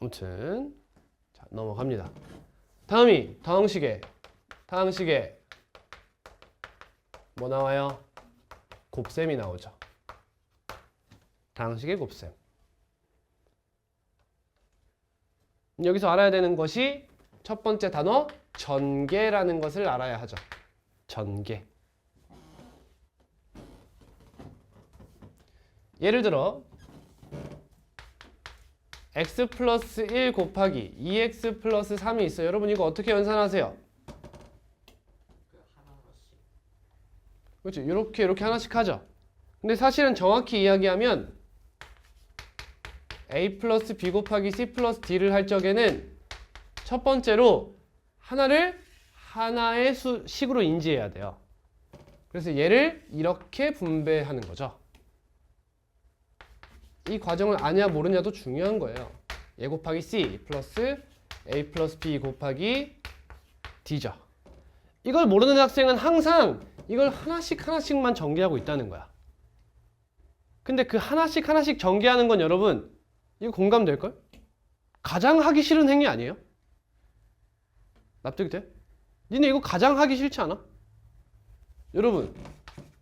아무튼 자, 넘어갑니다. 다음이 다항식에 뭐 나와요? 곱셈이 나오죠. 다항식의 곱셈. 여기서 알아야 되는 것이 첫 번째 단어 전개라는 것을 알아야 하죠. 전개. 예를 들어 x 플러스 1 곱하기 2x 플러스 3이 있어요. 여러분 이거 어떻게 연산하세요? 그렇죠. 이렇게 하나씩 하죠. 근데 사실은 정확히 이야기하면 a 플러스 b 곱하기 c 플러스 d를 할 적에는 첫 번째로 하나를 하나의 식으로 인지해야 돼요. 그래서 얘를 이렇게 분배하는 거죠. 이 과정을 아냐 모르냐도 중요한 거예요. a 곱하기 c 플러스 a 플러스 b 곱하기 d죠. 이걸 모르는 학생은 항상 이걸 하나씩만 전개하고 있다는 거야. 근데 그 하나씩 전개하는 건 여러분 이거 공감될걸? 가장 하기 싫은 행위 아니에요? 납득이 돼? 니네 이거 가장 하기 싫지 않아? 여러분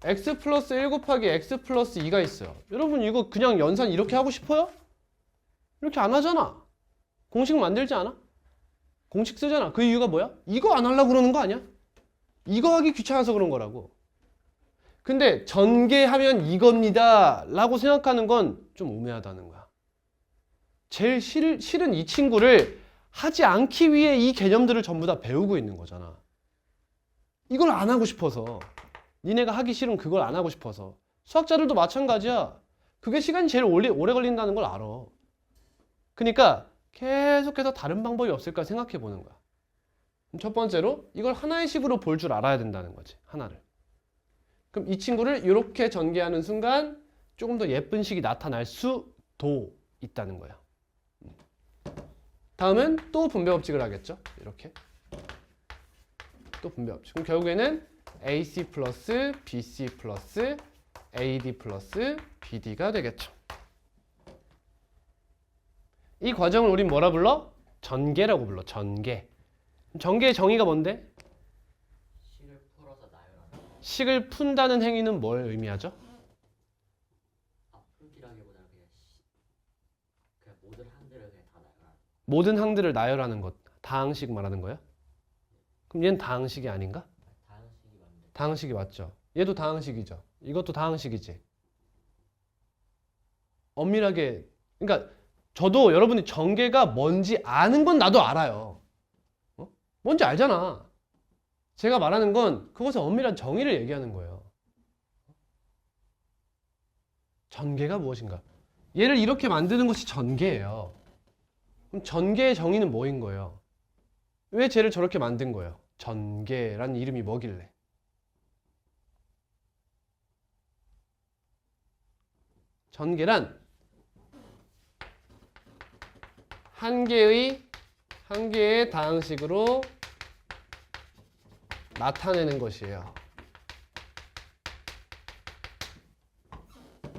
x 플러스 1 곱하기 x 플러스 2가 있어요. 여러분 이거 그냥 연산 이렇게 하고 싶어요? 이렇게 안 하잖아. 공식 만들지 않아? 공식 쓰잖아. 그 이유가 뭐야? 이거 안 하려고 그러는 거 아니야? 이거 하기 귀찮아서 그런 거라고. 근데 전개하면 이겁니다 라고 생각하는 건 좀 우매하다는 거야. 제일 싫은 이 친구를 하지 않기 위해 이 개념들을 전부 다 배우고 있는 거잖아. 이걸 안 하고 싶어서. 니네가 하기 싫은 그걸 안 하고 싶어서. 수학자들도 마찬가지야. 그게 시간이 제일 오래 걸린다는 걸 알아. 그러니까 계속해서 다른 방법이 없을까 생각해 보는 거야. 첫 번째로 이걸 하나의 식으로 볼 줄 알아야 된다는 거지. 하나를. 그럼 이 친구를 이렇게 전개하는 순간 조금 더 예쁜 식이 나타날 수도 있다는 거야. 다음은 또 분배법칙을 하겠죠. 이렇게. 또 분배법칙. 그럼 결국에는 AC 플러스 BC 플러스 AD 플러스 BD가 되겠죠. 이 과정을 우린 뭐라 불러? 전개라고 불러. 전개. 전개의 정의가 뭔데? 식을 풀어서 나열하는. 식을 푼다는 행위는 뭘 의미하죠? 풀기라기보다는 그냥 모든 항들을 그냥 다 나열하는. 모든 항들을 나열하는 것. 다항식 말하는 거야? 그럼 얘는 다항식이 아닌가? 다항식이 맞는데. 다항식이 맞죠. 얘도 다항식이죠. 이것도 다항식이지. 엄밀하게 그러니까 저도 여러분이 전개가 뭔지 아는 건 나도 알아요. 뭔지 알잖아. 제가 말하는 건 그것의 엄밀한 정의를 얘기하는 거예요. 전개가 무엇인가? 얘를 이렇게 만드는 것이 전개예요. 그럼 전개의 정의는 뭐인 거예요? 왜 쟤를 저렇게 만든 거예요? 전개라는 이름이 뭐길래? 전개란 한 개의 다항식으로 나타내는 것이에요.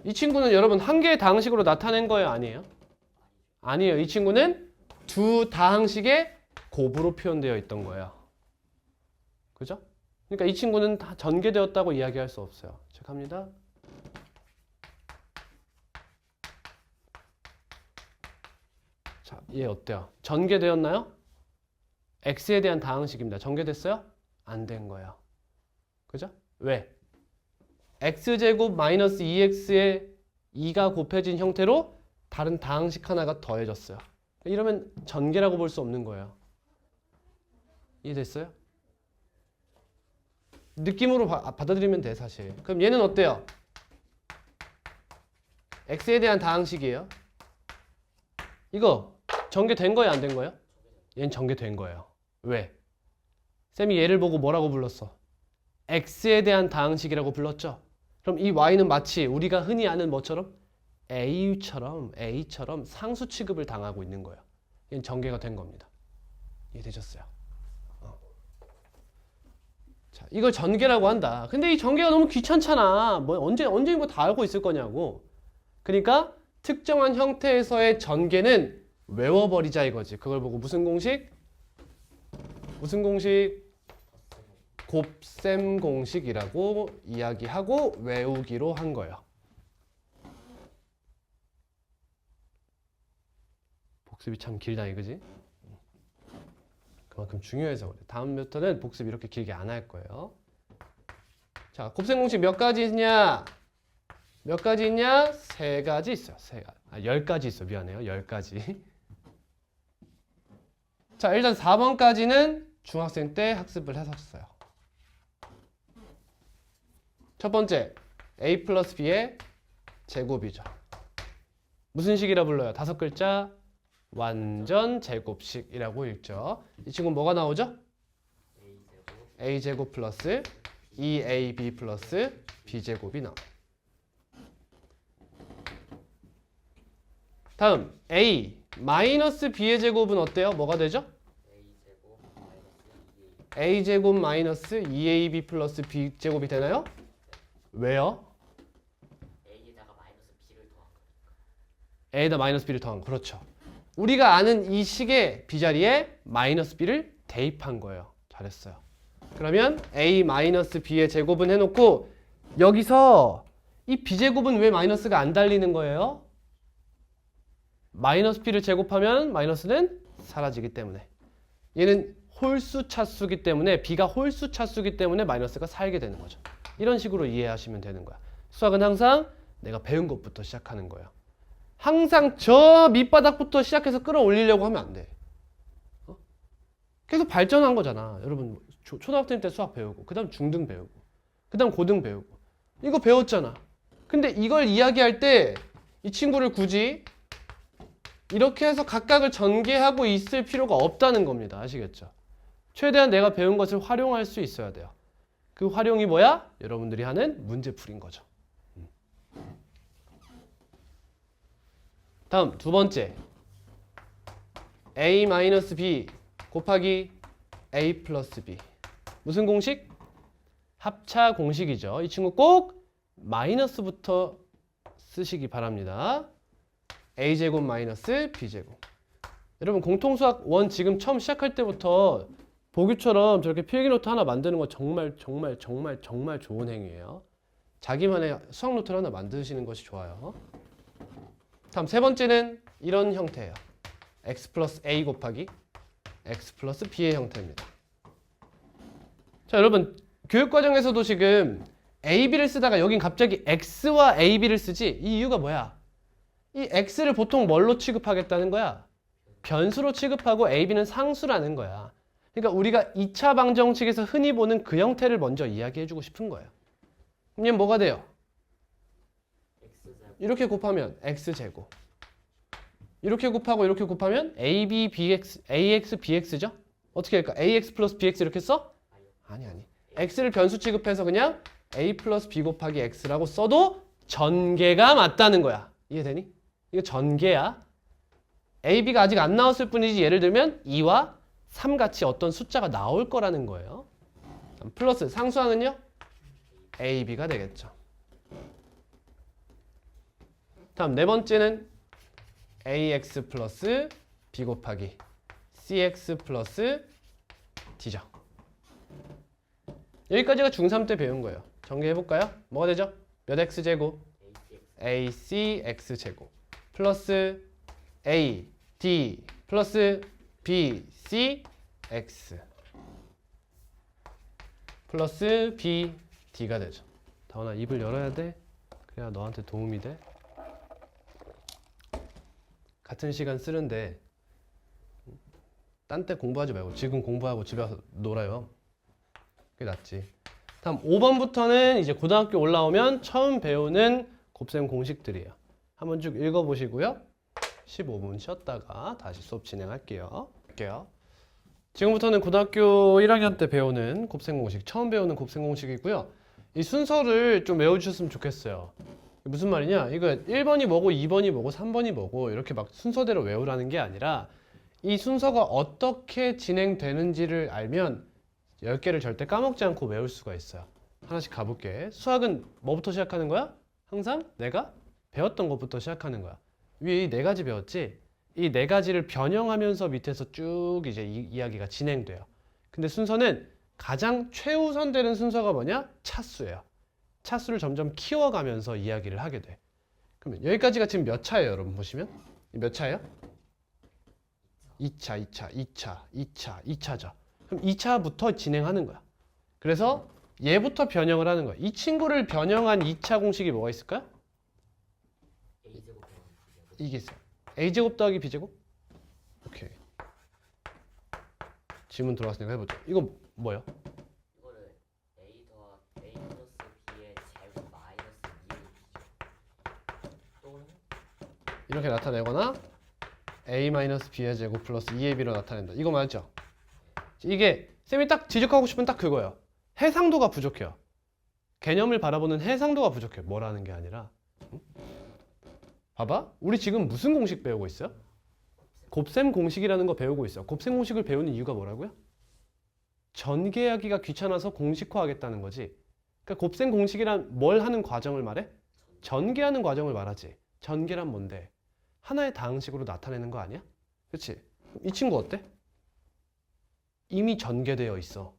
이 친구는 여러분 한 개의 다항식으로 나타낸 거예요? 아니에요? 아니에요. 이 친구는 두 다항식의 곱으로 표현되어 있던 거예요. 그죠? 그러니까 이 친구는 다 전개되었다고 이야기할 수 없어요. 체크합니다. 자, 얘 어때요? 전개되었나요? x에 대한 다항식입니다. 전개됐어요? 안 된 거예요. 그죠? 왜? x제곱 마이너스 2x에 2가 곱해진 형태로 다른 다항식 하나가 더해졌어요. 이러면 전개라고 볼 수 없는 거예요. 이해됐어요? 느낌으로 받아들이면 돼 사실. 그럼 얘는 어때요? x에 대한 다항식이에요. 이거 전개된 거예요? 안 된 거예요? 얘는 전개된 거예요. 왜? 쌤이 얘를 보고 뭐라고 불렀어? x에 대한 다항식이라고 불렀죠? 그럼 이 y는 마치 우리가 흔히 아는 뭐처럼? A처럼 상수 취급을 당하고 있는 거예요. 얘는 전개가 된 겁니다. 이해되셨어요? 자, 이걸 전개라고 한다. 근데 이 전개가 너무 귀찮잖아. 뭐 언제 뭐 다 알고 있을 거냐고. 그러니까 특정한 형태에서의 전개는 외워버리자 이거지. 그걸 보고 무슨 공식? 무슨 공식? 곱셈 공식이라고 이야기하고 외우기로 한 거예요. 복습이 참 길다 이거지? 그만큼 중요해서 그래. 다음부터는 복습 이렇게 길게 안 할 거예요. 자, 곱셈 공식 몇 가지 있냐? 몇 가지 있냐? 3가지 있어요. 10가지 있어. 미안해요. 10가지. 자, 일단 4번까지는 중학생 때 학습을 했었어요. 첫 번째, a 플러스 b의 제곱이죠. 무슨 식이라 불러요? 5글자 완전 제곱식이라고 읽죠. 이 친구는 뭐가 나오죠? a제곱 플러스 2ab 플러스 b제곱이 나와요. 다음 a 마이너스 b의 제곱은 어때요? 뭐가 되죠? a제곱 마이너스 2ab 플러스 b제곱이 되나요? 왜요? A에다가 마이너스 B를 더한 거니까. a에다 마이너스 b를 더한 거. 그렇죠. 우리가 아는 이 식의 b자리에 마이너스 b를 대입한 거예요. 잘했어요. 그러면 a 마이너스 b의 제곱은 해놓고 여기서 이 b제곱은 왜 마이너스가 안 달리는 거예요? 마이너스 b를 제곱하면 마이너스는 사라지기 때문에. 얘는 홀수 차수기 때문에 b가 홀수 차수기 때문에 마이너스가 살게 되는 거죠. 이런 식으로 이해하시면 되는 거야. 수학은 항상 내가 배운 것부터 시작하는 거예요. 항상 저 밑바닥부터 시작해서 끌어올리려고 하면 안 돼. 계속 발전한 거잖아. 여러분 초등학생 때 수학 배우고 그 다음 중등 배우고 그 다음 고등 배우고 이거 배웠잖아. 근데 이걸 이야기할 때 이 친구를 굳이 이렇게 해서 각각을 전개하고 있을 필요가 없다는 겁니다. 아시겠죠? 최대한 내가 배운 것을 활용할 수 있어야 돼요. 그 활용이 뭐야? 여러분들이 하는 문제풀이인 거죠. 다음 두 번째 a-b 곱하기 a 플러스 b 무슨 공식? 합차 공식이죠. 이 친구 꼭 마이너스부터 쓰시기 바랍니다. a제곱 마이너스 b제곱. 여러분 공통수학 1 지금 처음 시작할 때부터 보기처럼 저렇게 필기노트 하나 만드는 거 정말 좋은 행위예요. 자기만의 수학 노트를 하나 만드시는 것이 좋아요. 다음 세 번째는 이런 형태예요. x 플러스 a 곱하기 x 플러스 b의 형태입니다. 자, 여러분 교육과정에서도 지금 a, b를 쓰다가 여긴 갑자기 x와 a, b를 쓰지. 이 이유가 뭐야? 이 x를 보통 뭘로 취급하겠다는 거야? 변수로 취급하고 a, b는 상수라는 거야. 그러니까 우리가 2차 방정식에서 흔히 보는 그 형태를 먼저 이야기해주고 싶은 거예요. 그럼 뭐가 돼요? 이렇게 곱하면 x제곱. 이렇게 곱하고 이렇게 곱하면 ab, bx, ax, bx죠? 어떻게 할까? ax 플러스 bx 이렇게 써? 아니. x를 변수 취급해서 그냥 a 플러스 b 곱하기 x라고 써도 전개가 맞다는 거야. 이해되니? 이거 전개야. a, b가 아직 안 나왔을 뿐이지 예를 들면 2와 3 같이 어떤 숫자가 나올 거라는 거예요. 플러스 상수항은요? a, b가 되겠죠. 다음 네 번째는 ax 플러스 b 곱하기 cx 플러스 d죠. 여기까지가 중3 때 배운 거예요. 전개해볼까요? 뭐가 되죠? 몇 x제곱? acx제곱 플러스 a, d 플러스 b, c, x 플러스 b, d가 되죠. 다원아 입을 열어야 돼. 그래야 너한테 도움이 돼. 같은 시간 쓰는데 딴 때 공부하지 말고 지금 공부하고 집에 와서 놀아요. 그게 낫지. 다음 5번부터는 이제 고등학교 올라오면 처음 배우는 곱셈 공식들이에요. 한번 쭉 읽어보시고요. 15분 쉬었다가 다시 수업 진행할게요. 지금부터는 고등학교 1학년 때 배우는 곱셈 공식, 처음 배우는 곱셈 공식이고요. 이 순서를 좀 외워주셨으면 좋겠어요. 무슨 말이냐? 이거 1번이 뭐고 2번이 뭐고 3번이 뭐고 이렇게 막 순서대로 외우라는 게 아니라 이 순서가 어떻게 진행되는지를 알면 10개를 절대 까먹지 않고 외울 수가 있어요. 하나씩 가볼게. 수학은 뭐부터 시작하는 거야? 항상 내가 배웠던 것부터 시작하는 거야. 위에 이 4가지 배웠지? 이 네 가지를 변형하면서 밑에서 쭉 이제 이야기가 진행돼요. 근데 순서는 가장 최우선되는 순서가 뭐냐? 차수예요. 차수를 점점 키워가면서 이야기를 하게 돼. 그러면 여기까지가 지금 몇 차예요, 여러분 보시면? 몇 차예요? 2차, 2차, 2차, 2차, 2차죠. 그럼 2차부터 진행하는 거야. 그래서 얘부터 변형을 하는 거야. 이 친구를 변형한 2차 공식이 뭐가 있을까요? A제곱 더하기 B제곱. 이게 있어요. A제곱 더하기 B제곱? 오케이. 질문 들어왔으니까 해보죠. 이거 뭐예요? 이거를 A 플러스 B의 제곱 마이너스 2의 B제곱 또는 이렇게 나타내거나 A-B의 제곱 플러스 2의 B로 나타낸다. 이거 맞죠? 이게 쌤이 딱 지적하고 싶은 딱 그거예요. 해상도가 부족해요. 개념을 바라보는 해상도가 부족해요. 뭐라는 게 아니라. 응? 봐봐. 우리 지금 무슨 공식 배우고 있어요? 곱셈 공식이라는 거 배우고 있어. 곱셈 공식을 배우는 이유가 뭐라고요? 전개하기가 귀찮아서 공식화하겠다는 거지. 그러니까 곱셈 공식이란 뭘 하는 과정을 말해? 전개하는 과정을 말하지. 전개란 뭔데? 하나의 다항식으로 나타내는 거 아니야? 그렇지? 이 친구 어때? 이미 전개되어 있어.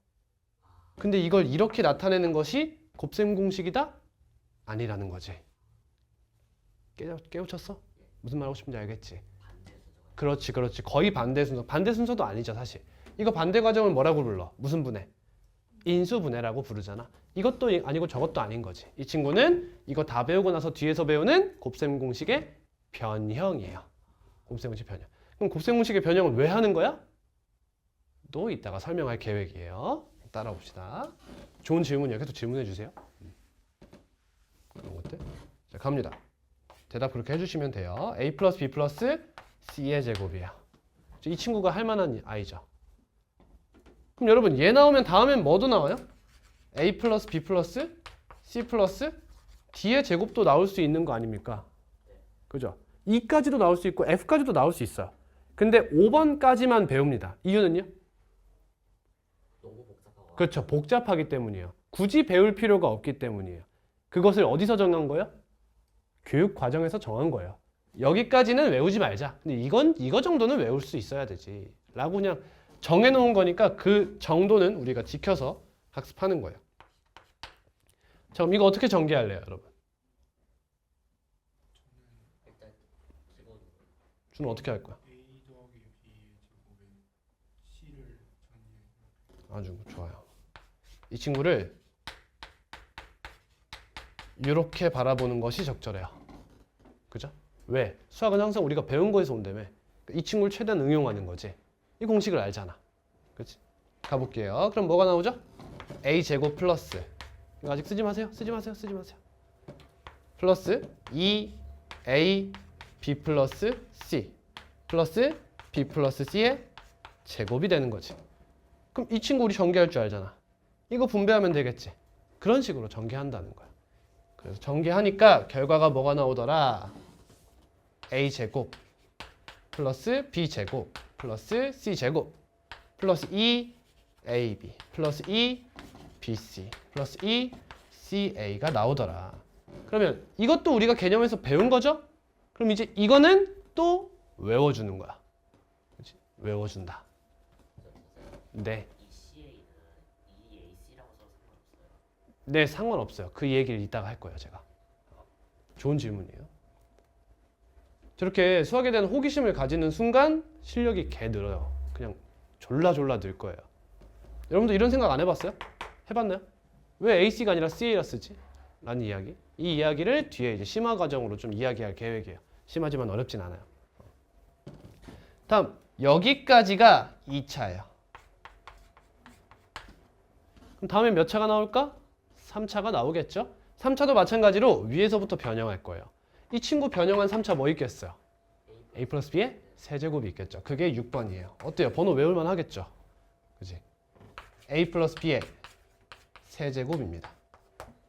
근데 이걸 이렇게 나타내는 것이 곱셈 공식이다? 아니라는 거지. 깨우쳤어? 무슨 말 하고 싶은지 알겠지? 반대 순서가 그렇지, 그렇지. 거의 반대 순서. 반대 순서도 아니죠, 사실. 이거 반대 과정을 뭐라고 불러? 무슨 분해? 인수분해라고 부르잖아. 이것도 아니고 저것도 아닌 거지. 이 친구는 이거 다 배우고 나서 뒤에서 배우는 곱셈 공식의 변형이에요. 곱셈 공식 변형. 그럼 곱셈 공식의 변형을 왜 하는 거야? 또 이따가 설명할 계획이에요. 따라봅시다. 좋은 질문이에요. 계속 질문해 주세요. 그런 것들. 자, 갑니다. 대답 그렇게 해주시면 돼요. A 플러스 B 플러스 C의 제곱이에요. 이 친구가 할 만한 아이죠. 그럼 여러분 얘 나오면 다음엔 뭐도 나와요? A 플러스 B 플러스 C 플러스 D의 제곱도 나올 수 있는 거 아닙니까? 그죠? 2까지도 나올 수 있고 F까지도 나올 수 있어요. 근데 5번까지만 배웁니다. 이유는요? 너무 복잡하고 그렇죠. 복잡하기 때문이에요. 굳이 배울 필요가 없기 때문이에요. 그것을 어디서 정한 거예요? 교육 과정에서 정한 거예요. 여기까지는 외우지 말자. 근데 이거 정도는 외울 수 있어야 되지. 라고 그냥 정해놓은 거니까 그 정도는 우리가 지켜서 학습하는 거예요. 자, 그럼 이거 어떻게 전개할래요, 여러분? 일단 기본으로 준호 어떻게 할 거야? A 더하기 B의 제곱에 C를 전이해. 아주 좋아요. 이 친구를 이렇게 바라보는 것이 적절해요. 그죠? 왜? 수학은 항상 우리가 배운 거에서 온다며. 이 친구를 최대한 응용하는 거지. 이 공식을 알잖아. 그렇지? 가볼게요. 그럼 뭐가 나오죠? A 제곱 플러스 이거 아직 쓰지 마세요. 쓰지 마세요. 쓰지 마세요. 플러스 2A B 플러스 C 플러스 B 플러스 C의 제곱이 되는 거지. 그럼 이 친구 우리 전개할 줄 알잖아. 이거 분배하면 되겠지. 그런 식으로 전개한다는 거야. 그래서 전개하니까 결과가 뭐가 나오더라? A 제곱 플러스 B 제곱 플러스 C 제곱 플러스 2AB 플러스 2BC 플러스 2CA가 나오더라. 그러면 이것도 우리가 개념에서 배운 거죠? 그럼 이제 이거는 또 외워주는 거야. 그렇지? 외워준다. 네. 이 CA는 EAC라고 써서 상관없어요. 네, 상관없어요. 그 얘기를 이따가 할 거예요, 제가. 좋은 질문이에요. 저렇게 수학에 대한 호기심을 가지는 순간 실력이 개 늘어요. 그냥 졸라 늘 거예요. 여러분도 이런 생각 안 해봤어요? 해봤나요? 왜 AC가 아니라 CA라 쓰지? 라는 이야기. 이 이야기를 뒤에 이제 심화 과정으로 좀 이야기할 계획이에요. 심하지만 어렵진 않아요. 다음, 여기까지가 2차예요. 그럼 다음에 몇 차가 나올까? 3차가 나오겠죠? 3차도 마찬가지로 위에서부터 변형할 거예요. 이 친구 변형한 3차 뭐 있겠어요? A 플러스 B의 세제곱이 있겠죠. 그게 6번이에요. 어때요? 번호 외울만 하겠죠? 그지? A 플러스 B의 세제곱입니다.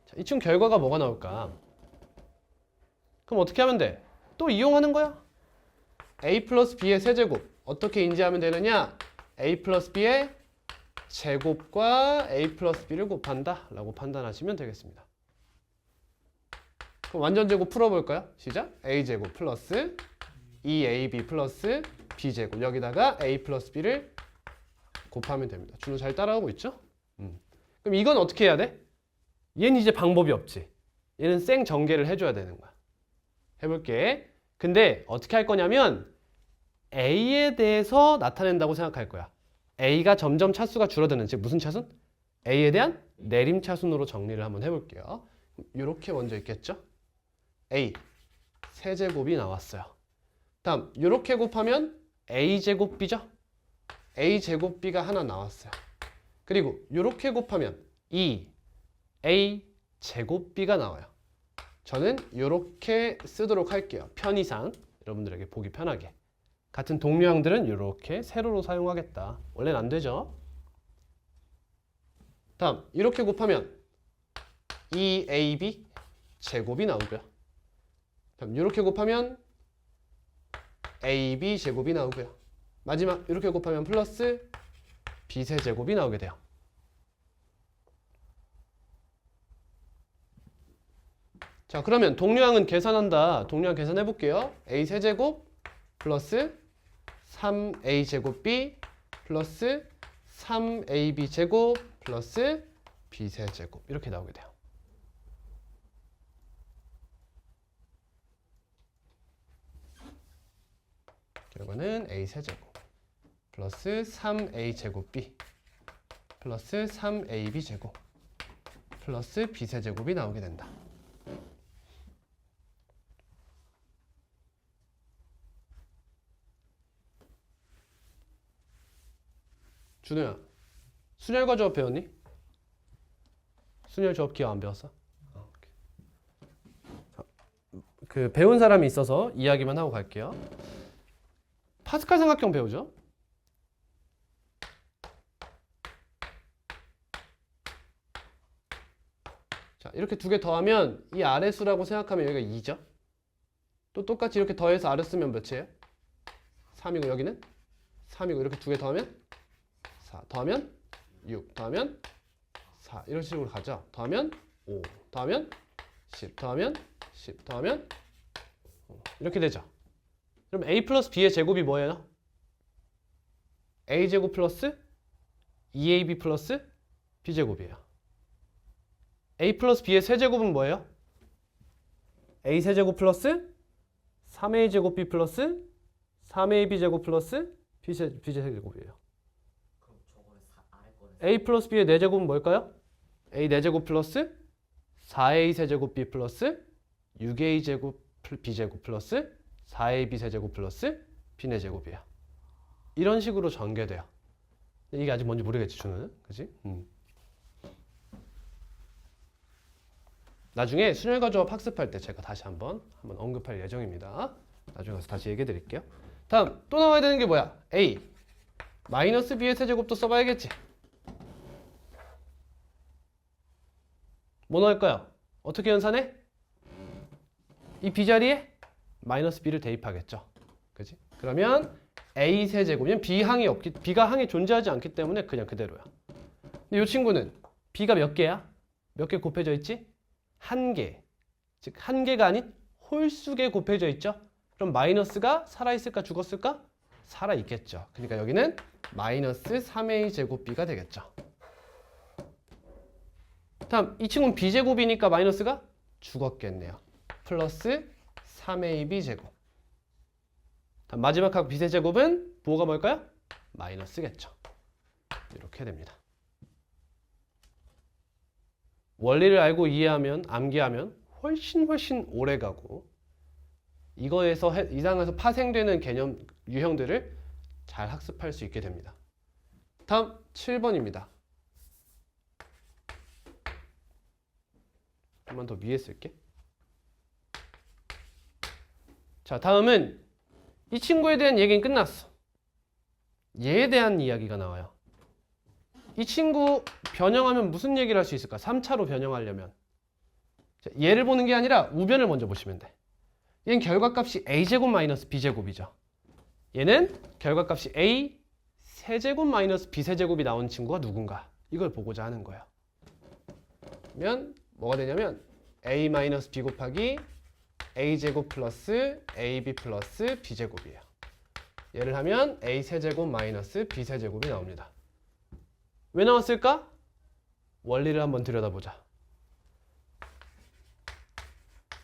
자, 이 친구 결과가 뭐가 나올까? 그럼 어떻게 하면 돼? 또 이용하는 거야? A 플러스 B의 세제곱 어떻게 인지하면 되느냐? A 플러스 B의 제곱과 A 플러스 B를 곱한다 라고 판단하시면 되겠습니다. 그럼 완전 제곱 풀어볼까요? 시작. A 제곱 플러스 2ab 플러스 b제곱 여기다가 a 플러스 b를 곱하면 됩니다. 준호 잘 따라오고 있죠? 그럼 이건 어떻게 해야 돼? 얘는 이제 방법이 없지. 얘는 생 전개를 해줘야 되는 거야. 해볼게. 근데 어떻게 할 거냐면 a에 대해서 나타낸다고 생각할 거야. a가 점점 차수가 줄어드는, 즉 무슨 차순? a에 대한 내림차순으로 정리를 한번 해볼게요. 이렇게 먼저 있겠죠? a 세제곱이 나왔어요. 다음 이렇게 곱하면 a제곱 b죠? a제곱 b가 하나 나왔어요. 그리고 이렇게 곱하면 2a 제곱 b가 나와요. 저는 이렇게 쓰도록 할게요. 편의상 여러분들에게 보기 편하게. 같은 동류항들은 이렇게 세로로 사용하겠다. 원래는 안 되죠. 다음 이렇게 곱하면 2ab 제곱이 나오고요. 다음 이렇게 곱하면 ab 제곱이 나오고요. 마지막 이렇게 곱하면 플러스 b세제곱이 나오게 돼요. 자, 그러면 동류항은 계산한다. 동류항 계산해 볼게요. a 세제곱 플러스 3a 제곱 b 플러스 3ab 제곱 플러스 b 세제곱 이렇게 나오게 돼요. 결과는 a 세제곱 플러스 3a 제곱 b 플러스 3ab 제곱 플러스 b 세제곱이 나오게 된다. 준호야, 순열과 조합 배웠니? 순열 조합 기억 안 배웠어? 그 배운 사람이 있어서 이야기만 하고 갈게요. 파스칼 삼각형 배우죠? 자, 이렇게 두 개 더하면 이 아래수라고 생각하면 여기가 2죠? 또 똑같이 이렇게 더해서 아래 쓰면 몇이에요? 3이고 여기는 3이고 이렇게 두 개 더하면 4 더하면 6 더하면 4 이런 식으로 가죠. 더하면 5 더하면 10 더하면 10 더하면 이렇게 되죠. 그럼 a 플러스 b의 제곱이 뭐예요? a 제곱 플러스 2ab 플러스 b 제곱이에요. a 플러스 b의 세제곱은 뭐예요? a 세제곱 플러스 3a 제곱 b 플러스 3ab 제곱 플러스 b 세제곱이에요. a 플러스 b의 4제곱은 뭘까요? a 4제곱 플러스 4a 세제곱 b 플러스 6a 제곱 b 제곱 플러스 4ab 세제곱 플러스 b 4제곱이에요. 이런 식으로 전개돼요. 이게 아직 뭔지 모르겠지, 준호는. 그치? 나중에 순열과 조합 학습할 때 제가 다시 한번 언급할 예정입니다. 나중에 가서 다시 얘기해 드릴게요. 다음 또 나와야 되는 게 뭐야? a 마이너스 b의 세제곱도 써봐야겠지. 뭐 넣을까요? 어떻게 연산해? 이 b 자리에 마이너스 b를 대입하겠죠. 그지? 그러면 a 세제곱은 b가 항에 존재하지 않기 때문에 그냥 그대로야. 근데 이 친구는 b가 몇 개야? 몇 개 곱해져 있지? 한 개. 즉 한 개가 아닌 홀수개 곱해져 있죠. 그럼 마이너스가 살아있을까 죽었을까? 살아있겠죠. 그러니까 여기는 마이너스 3a 제곱 b가 되겠죠. 다음 이 친구는 b제곱이니까 마이너스가 죽었겠네요. 플러스 3ab 제곱. 다음 마지막 각 b세제곱은 뭐가 뭘까요? 마이너스겠죠. 이렇게 됩니다. 원리를 알고 이해하면, 암기하면 훨씬 오래 가고 이거에서 이상에서 파생되는 개념 유형들을 잘 학습할 수 있게 됩니다. 다음 7번입니다. 한 번 더 위에 쓸게. 자, 다음은 이 친구에 대한 얘기는 끝났어. 얘에 대한 이야기가 나와요. 이 친구 변형하면 무슨 얘기를 할 수 있을까? 3차로 변형하려면. 자, 얘를 보는 게 아니라 우변을 먼저 보시면 돼. 얘는 결과값이 a제곱 마이너스 b제곱이죠. 얘는 결과값이 a 세제곱 마이너스 b세제곱이 나온 친구가 누군가. 이걸 보고자 하는 거예요. 그러면 뭐가 되냐면 a 마이너스 b 곱하기 a제곱 플러스 ab 플러스 b제곱이에요. 얘를 하면 a 세제곱 마이너스 b 세제곱이 나옵니다. 왜 나왔을까? 원리를 한번 들여다보자.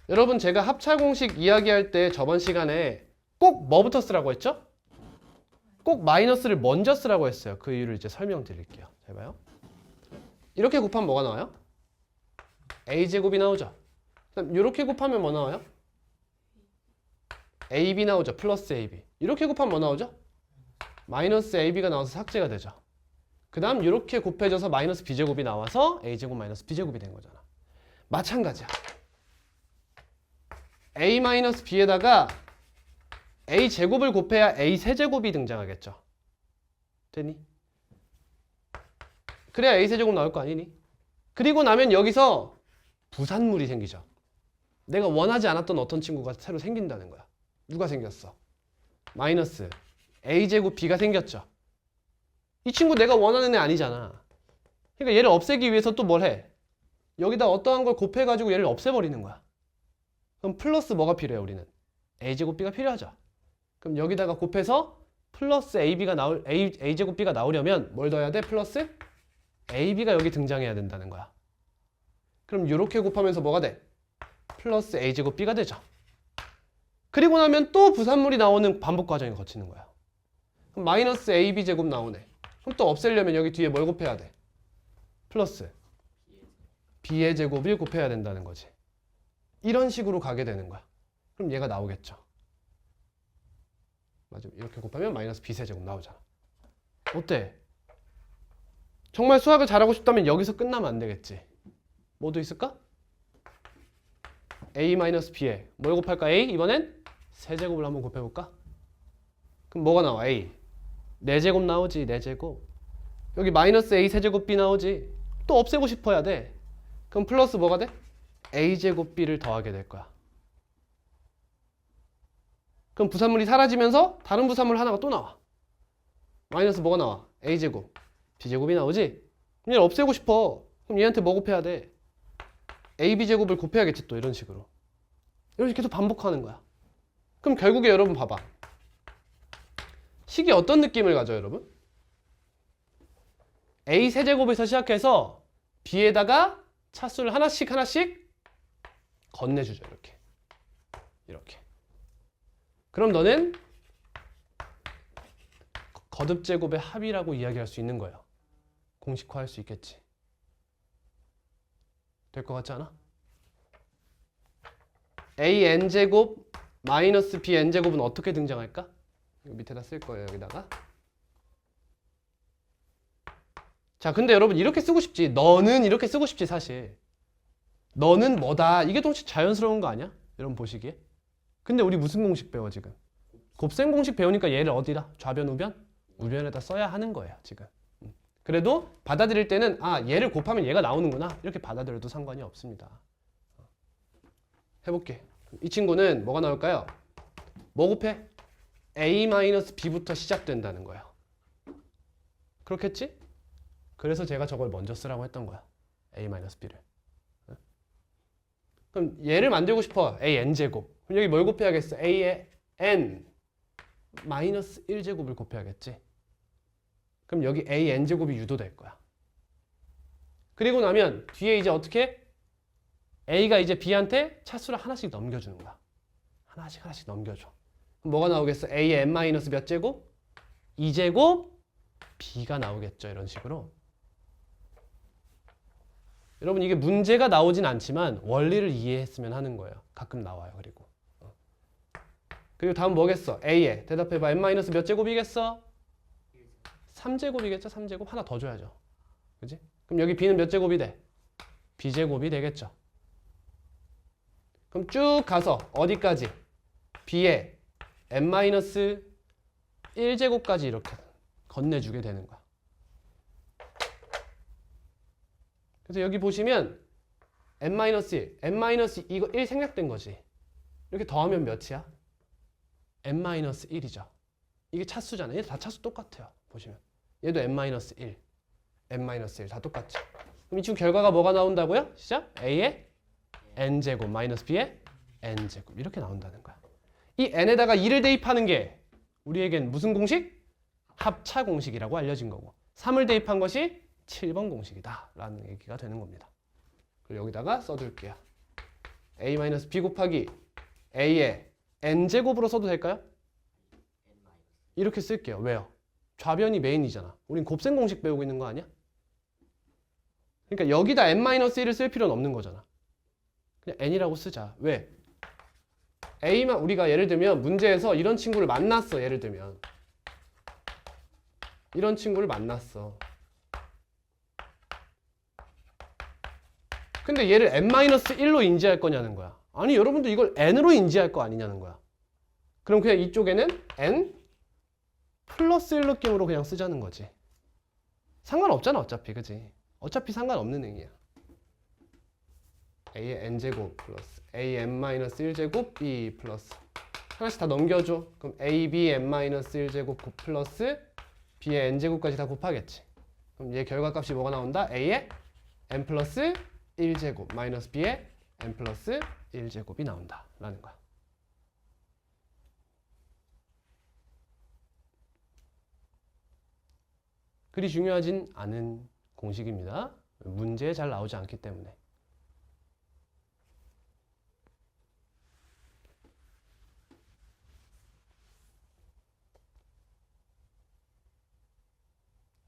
여러분 제가 합차 공식 이야기할 때 저번 시간에 꼭 뭐부터 쓰라고 했죠? 꼭 마이너스를 먼저 쓰라고 했어요. 그 이유를 이제 설명드릴게요. 잘 봐요. 이렇게 곱하면 뭐가 나와요? a제곱이 나오죠. 그럼 이렇게 곱하면 뭐 나와요? ab 나오죠. 플러스 ab. 이렇게 곱하면 뭐 나오죠? 마이너스 ab가 나와서 삭제가 되죠. 그 다음 이렇게 곱해져서 마이너스 b제곱이 나와서 a제곱 마이너스 b제곱이 된 거잖아. 마찬가지야. a 마이너스 b에다가 a 제곱을 곱해야 a 세제곱이 등장하겠죠. 되니? 그래야 a 세제곱 나올 거 아니니? 그리고 나면 여기서 부산물이 생기죠. 내가 원하지 않았던 어떤 친구가 새로 생긴다는 거야. 누가 생겼어? 마이너스 a제곱 b가 생겼죠. 이 친구 내가 원하는 애 아니잖아. 그러니까 얘를 없애기 위해서 또 뭘 해? 여기다 어떠한 걸 곱해가지고 얘를 없애버리는 거야. 그럼 플러스 뭐가 필요해 우리는? a제곱 b가 필요하죠. 그럼 여기다가 곱해서 플러스 a제곱 b가 나오려면 뭘 더해야 돼? 플러스 ab가 여기 등장해야 된다는 거야. 그럼 이렇게 곱하면서 뭐가 돼? 플러스 a제곱 b가 되죠. 그리고 나면 또 부산물이 나오는 반복 과정을 거치는 거야. 그럼 마이너스 ab 제곱 나오네. 그럼 또 없애려면 여기 뒤에 뭘 곱해야 돼? 플러스 b의 제곱을 곱해야 된다는 거지. 이런 식으로 가게 되는 거야. 그럼 얘가 나오겠죠. 맞아. 이렇게 곱하면 마이너스 b 세제곱 나오잖아. 어때? 정말 수학을 잘하고 싶다면 여기서 끝나면 안 되겠지. 뭐도 있을까? a-b에 뭘 곱할까? a? 이번엔 세제곱을 한번 곱해볼까? 그럼 뭐가 나와? a 4제곱 나오지. 4제곱. 여기 마이너스 a 세제곱 b 나오지. 또 없애고 싶어야 돼. 그럼 플러스 뭐가 돼? a제곱 b를 더하게 될 거야. 그럼 부산물이 사라지면서 다른 부산물 하나가 또 나와. 마이너스 뭐가 나와? a제곱 b제곱이 나오지? 얘를 없애고 싶어. 그럼 얘한테 뭐 곱해야 돼? ab제곱을 곱해야겠지. 또 이런 식으로. 이렇게 계속 반복하는 거야. 그럼 결국에 여러분 봐봐. 식이 어떤 느낌을 가져 여러분? a 세제곱에서 시작해서 b에다가 차수를 하나씩 건네주죠. 이렇게. 그럼 너는 거듭제곱의 합이라고 이야기할 수 있는 거예요. 공식화할 수 있겠지. 될 것 같지 않아? an제곱 마이너스 bn제곱은 어떻게 등장할까? 이거 밑에다 쓸 거예요. 여기다가. 자, 근데 여러분 이렇게 쓰고 싶지. 너는 이렇게 쓰고 싶지 사실. 너는 뭐다. 이게 더 자연스러운 거 아니야? 여러분 보시기에. 근데 우리 무슨 공식 배워 지금? 곱셈 공식 배우니까 얘를 어디다? 좌변, 우변? 우변에다 써야 하는 거예요 지금. 그래도 받아들일 때는 얘를 곱하면 얘가 나오는구나. 이렇게 받아들여도 상관이 없습니다. 해볼게. 이 친구는 뭐가 나올까요? 뭐 곱해? a-b부터 시작된다는 거예요. 그렇겠지? 그래서 제가 저걸 먼저 쓰라고 했던 거야. a-b를. 그럼 얘를 만들고 싶어. an제곱. 그럼 여기 뭘 곱해야겠어? a의 n 마이너스 1제곱을 곱해야겠지. 그럼 여기 an제곱이 유도될 거야. 그리고 나면 뒤에 이제 어떻게? a가 이제 b한테 차수를 하나씩 넘겨주는 거야. 하나씩 넘겨줘. 그럼 뭐가 나오겠어? a의 n 마이너스 몇 제곱? 2제곱 b가 나오겠죠. 이런 식으로. 여러분 이게 문제가 나오진 않지만 원리를 이해했으면 하는 거예요. 가끔 나와요. 그리고 다음 뭐겠어? a에 대답해봐. n 마이너스 몇 제곱이겠어? 3제곱이겠죠? 3제곱 하나 더 줘야죠. 그지? 그럼 여기 b는 몇 제곱이 돼? b제곱이 되겠죠. 그럼 쭉 가서 어디까지? b에 n 마이너스 1제곱까지 이렇게 건네주게 되는 거야. 그래서 여기 보시면 n-1, n-2 이거 1 생략된 거지. 이렇게 더하면 몇이야? n-1이죠. 이게 차수잖아요. 얘 다 차수 똑같아요. 보시면 얘도 n-1, n-1 다 똑같죠. 그럼 이 친구 결과가 뭐가 나온다고요? 시작. a의 n제곱 마이너스 b의 n제곱 이렇게 나온다는 거야. 이 n에다가 2를 대입하는 게 우리에겐 무슨 공식? 합차 공식이라고 알려진 거고 3을 대입한 것이 7번 공식이다 라는 얘기가 되는 겁니다. 그리고 여기다가 써둘게요. a-b 곱하기 a의 n제곱으로 써도 될까요? 이렇게 쓸게요. 왜요? 좌변이 메인이잖아. 우린 곱셈 공식 배우고 있는 거 아니야? 그러니까 여기다 n-1을 쓸 필요는 없는 거잖아. 그냥 n이라고 쓰자. 왜? a만 우리가 예를 들면 문제에서 이런 친구를 만났어. 예를 들면 이런 친구를 만났어. 근데 얘를 n-1로 인지할 거냐는 거야. 아니 여러분도 이걸 n으로 인지할 거 아니냐는 거야. 그럼 그냥 이쪽에는 n 플러스 1 느낌으로 그냥 쓰자는 거지. 상관없잖아 어차피. 그지? 어차피 상관없는 행위야. a의 n제곱 플러스 a n-1제곱 b 플러스 하나씩 다 넘겨줘. 그럼 a b n-1제곱 플러스 b의 n제곱까지 다 곱하겠지. 그럼 얘 결과값이 뭐가 나온다? a의 n 플러스 1제곱 마이너스 b의 n 플러스 1제곱이 나온다 라는 거야. 그리 중요하진 않은 공식입니다. 문제에 잘 나오지 않기 때문에.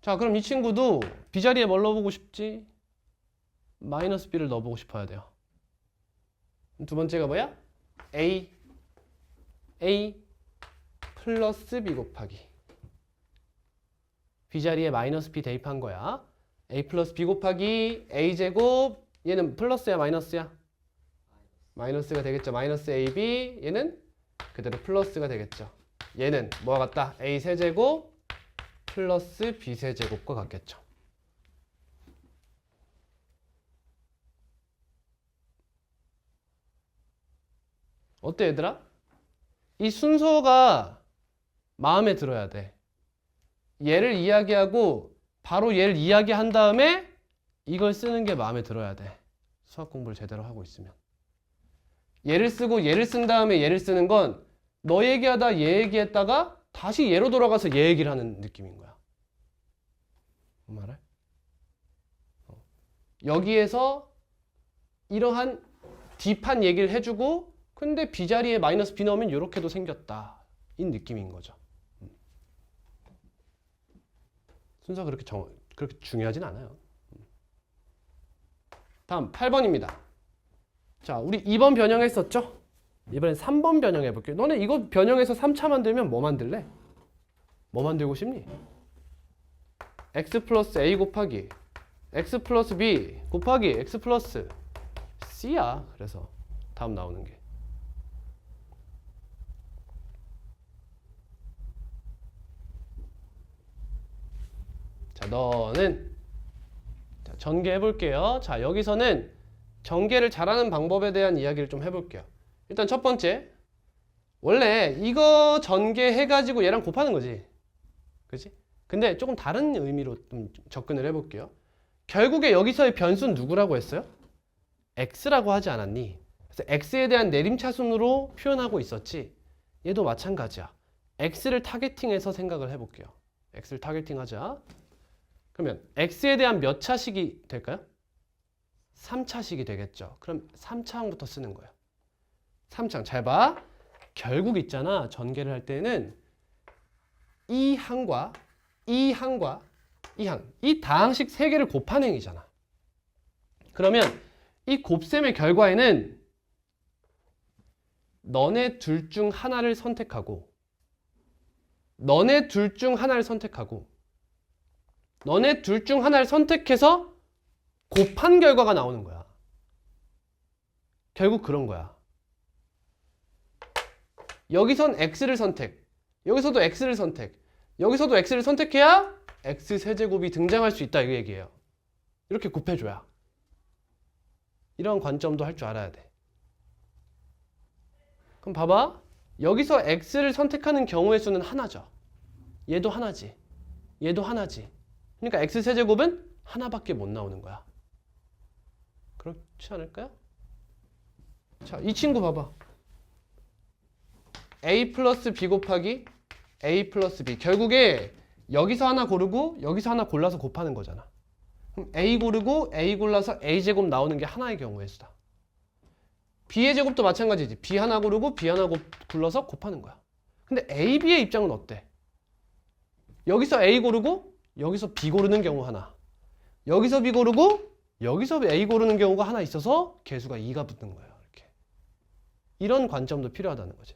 자, 그럼 이 친구도 b자리에 뭘 넣어보고 싶지? 마이너스 b를 넣어보고 싶어야 돼요. 두 번째가 뭐야? a 플러스 b 곱하기 b자리에 마이너스 b 대입한 거야. a 플러스 b 곱하기 a제곱 얘는 플러스야 마이너스야? 마이너스가 되겠죠. 마이너스 ab 얘는 그대로 플러스가 되겠죠. 얘는 뭐와 같다? a 세제곱 플러스 b 세제곱과 같겠죠. 어때 얘들아? 이 순서가 마음에 들어야 돼. 얘를 이야기하고 바로 얘를 이야기한 다음에 이걸 쓰는 게 마음에 들어야 돼. 수학 공부를 제대로 하고 있으면. 얘를 쓰고 얘를 쓴 다음에 얘를 쓰는 건 너 얘기하다 얘 얘기했다가 다시 얘로 돌아가서 얘 얘기를 하는 느낌인 거야. 뭔 말해? 여기에서 이러한 D판 얘기를 해주고 근데 B자리에 마이너스 B 넣으면 이렇게도 생겼다. 이 느낌인 거죠. 순서가 그렇게 중요하진 않아요. 다음 8번입니다. 자, 우리 2번 변형했었죠? 이번엔 3번 변형해 볼게요. 너네 이거 변형해서 3차 만들면 뭐 만들래? 뭐 만들고 싶니? x 플러스 a 곱하기 x 플러스 b 곱하기 x 플러스 c야. 그래서 다음 나오는 게. 자, 너는 자, 전개해 볼게요. 자, 여기서는 전개를 잘하는 방법에 대한 이야기를 좀 해볼게요. 일단 첫 번째, 원래 이거 전개해가지고 얘랑 곱하는 거지. 그치? 근데 조금 다른 의미로 좀 접근을 해볼게요. 결국에 여기서의 변수는 누구라고 했어요? x라고 하지 않았니? 그래서 x에 대한 내림차순으로 표현하고 있었지. 얘도 마찬가지야. x를 타겟팅해서 생각을 해볼게요. x를 타겟팅하자. 그러면 x에 대한 몇 차식이 될까요? 3차식이 되겠죠. 그럼 3차항부터 쓰는 거예요. 3차항 잘 봐. 결국 있잖아. 전개를 할 때는 이 항과 이 항과 이 항, 이 다항식 3개를 곱한 행위잖아. 그러면 이 곱셈의 결과에는 너네 둘 중 하나를 선택하고 너네 둘 중 하나를 선택하고 너네 둘 중 하나를 선택해서 곱한 결과가 나오는 거야. 결국 그런 거야. 여기선 x를 선택, 여기서도 x를 선택, 여기서도 x를 선택해야 x 세제곱이 등장할 수 있다 이 얘기예요. 이렇게 곱해줘야. 이런 관점도 할 줄 알아야 돼. 그럼 봐봐. 여기서 x를 선택하는 경우의 수는 하나죠. 얘도 하나지. 얘도 하나지. 그러니까 x 세제곱은 하나밖에 못 나오는 거야. 그렇지 않을까요? 자, 이 친구 봐봐. a 플러스 b 곱하기 a 플러스 b. 결국에 여기서 하나 고르고 여기서 하나 골라서 곱하는 거잖아. 그럼 a 고르고 a 골라서 a 제곱 나오는 게 하나의 경우의 수다. b의 제곱도 마찬가지지. b 하나 고르고 b 하나 굴러서 곱하는 거야. 근데 a, b의 입장은 어때? 여기서 a 고르고 여기서 b 고르는 경우 하나, 여기서 b 고르고 여기서 a 고르는 경우가 하나 있어서 개수가 2가 붙는 거예요. 이렇게. 이런 관점도 필요하다는 거지.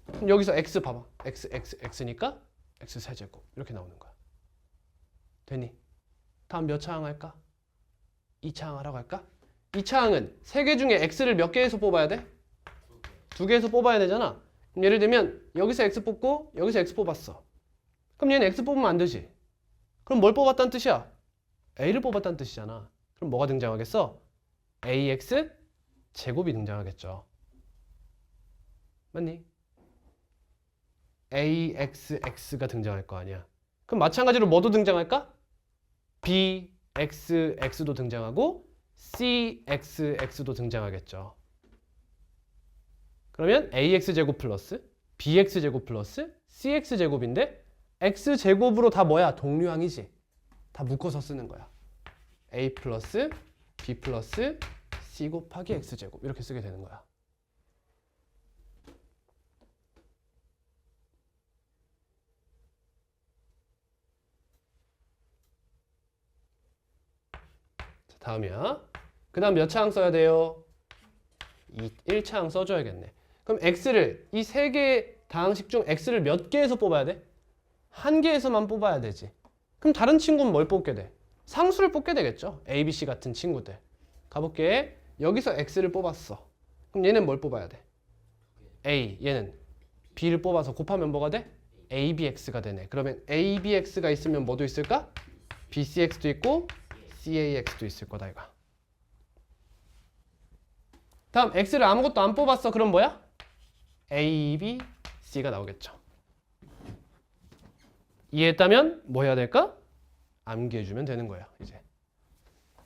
그럼 여기서 x 봐봐. x니까 x 세제곱 이렇게 나오는 거야. 되니? 다음 몇 차항 할까? 2차항 하러 갈까? 2차항은 3개 중에 x를 몇 개에서 뽑아야 돼? 2개에서 뽑아야 되잖아. 그럼 예를 들면 여기서 x 뽑고 여기서 x 뽑았어. 그럼 얘는 x 뽑으면 안 되지. 그럼 뭘 뽑았다는 뜻이야? a를 뽑았다는 뜻이잖아. 그럼 뭐가 등장하겠어? ax 제곱이 등장하겠죠. 맞니? axx가 등장할 거 아니야. 그럼 마찬가지로 뭐도 등장할까? bxx도 등장하고 cxx도 등장하겠죠. 그러면 ax제곱 플러스 bx제곱 플러스 cx제곱인데 x제곱으로 다 뭐야? 동류항이지. 다 묶어서 쓰는 거야. a 플러스 b 플러스 c 곱하기 x제곱 이렇게 쓰게 되는 거야. 자, 다음이야. 그 다음 몇 차항 써야 돼요? 1차항 써줘야겠네. 그럼 x를 이 3개 다항식 중 x를 몇 개에서 뽑아야 돼? 1개에서만 뽑아야 되지. 그럼 다른 친구는 뭘 뽑게 돼? 상수를 뽑게 되겠죠. a, b, c 같은 친구들. 가볼게. 여기서 x를 뽑았어. 그럼 얘는 뭘 뽑아야 돼? a, 얘는 b를 뽑아서 곱하면 뭐가 돼? abx가 되네. 그러면 abx가 있으면 뭐도 있을까? bcx도 있고 cax도 있을 거다 이거. 다음 x를 아무것도 안 뽑았어. 그럼 뭐야? a, b, c가 나오겠죠. 이해했다면 뭐 해야 될까? 암기해주면 되는 거야. 이제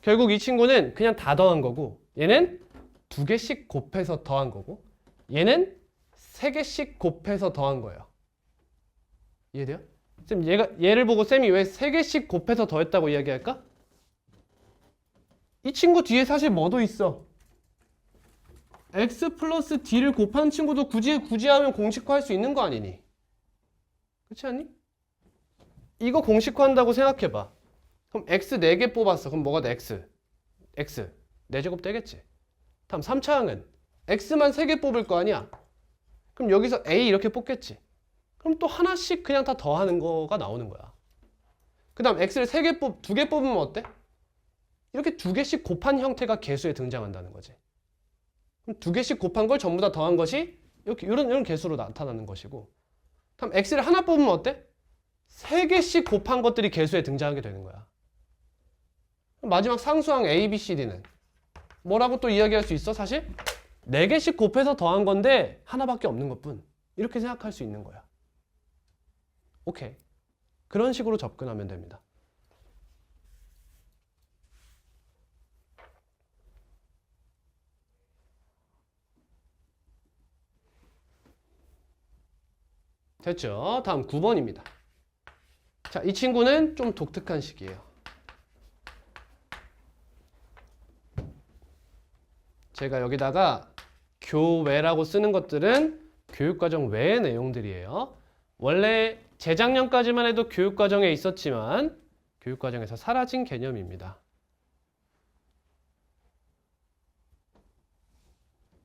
결국 이 친구는 그냥 다 더한 거고, 얘는 2개씩 곱해서 더한 거고, 얘는 3개씩 곱해서 더한 거예요. 이해돼요? 쌤, 얘를 보고 쌤이 왜 3개씩 곱해서 더했다고 이야기할까? 이 친구 뒤에 사실 뭐도 있어. x 플러스 d를 곱한 친구도 굳이 하면 공식화할 수 있는 거 아니니? 그렇지 않니? 이거 공식화한다고 생각해봐. 그럼 x 4개 뽑았어. 그럼 뭐가 돼? x 4제곱 되겠지. 다음 3차항은 x만 3개 뽑을 거 아니야. 그럼 여기서 a 이렇게 뽑겠지. 그럼 또 하나씩 그냥 다 더하는 거가 나오는 거야. 그 다음 x를 2개 뽑으면 어때? 이렇게 2개씩 곱한 형태가 개수에 등장한다는 거지. 그럼 2개씩 곱한 걸 전부 다 더한 것이 이렇게 이런 개수로 나타나는 것이고, 다음 x를 하나 뽑으면 어때? 3개씩 곱한 것들이 개수에 등장하게 되는 거야. 마지막 상수항 a, b, c, d는 뭐라고 또 이야기할 수 있어? 사실 4개씩 곱해서 더한 건데 하나밖에 없는 것뿐. 이렇게 생각할 수 있는 거야. 오케이. 그런 식으로 접근하면 됩니다. 됐죠? 다음 9번입니다. 자, 이 친구는 좀 독특한 식이에요. 제가 여기다가 교외라고 쓰는 것들은 교육과정 외의 내용들이에요. 원래 재작년까지만 해도 교육과정에 있었지만 교육과정에서 사라진 개념입니다.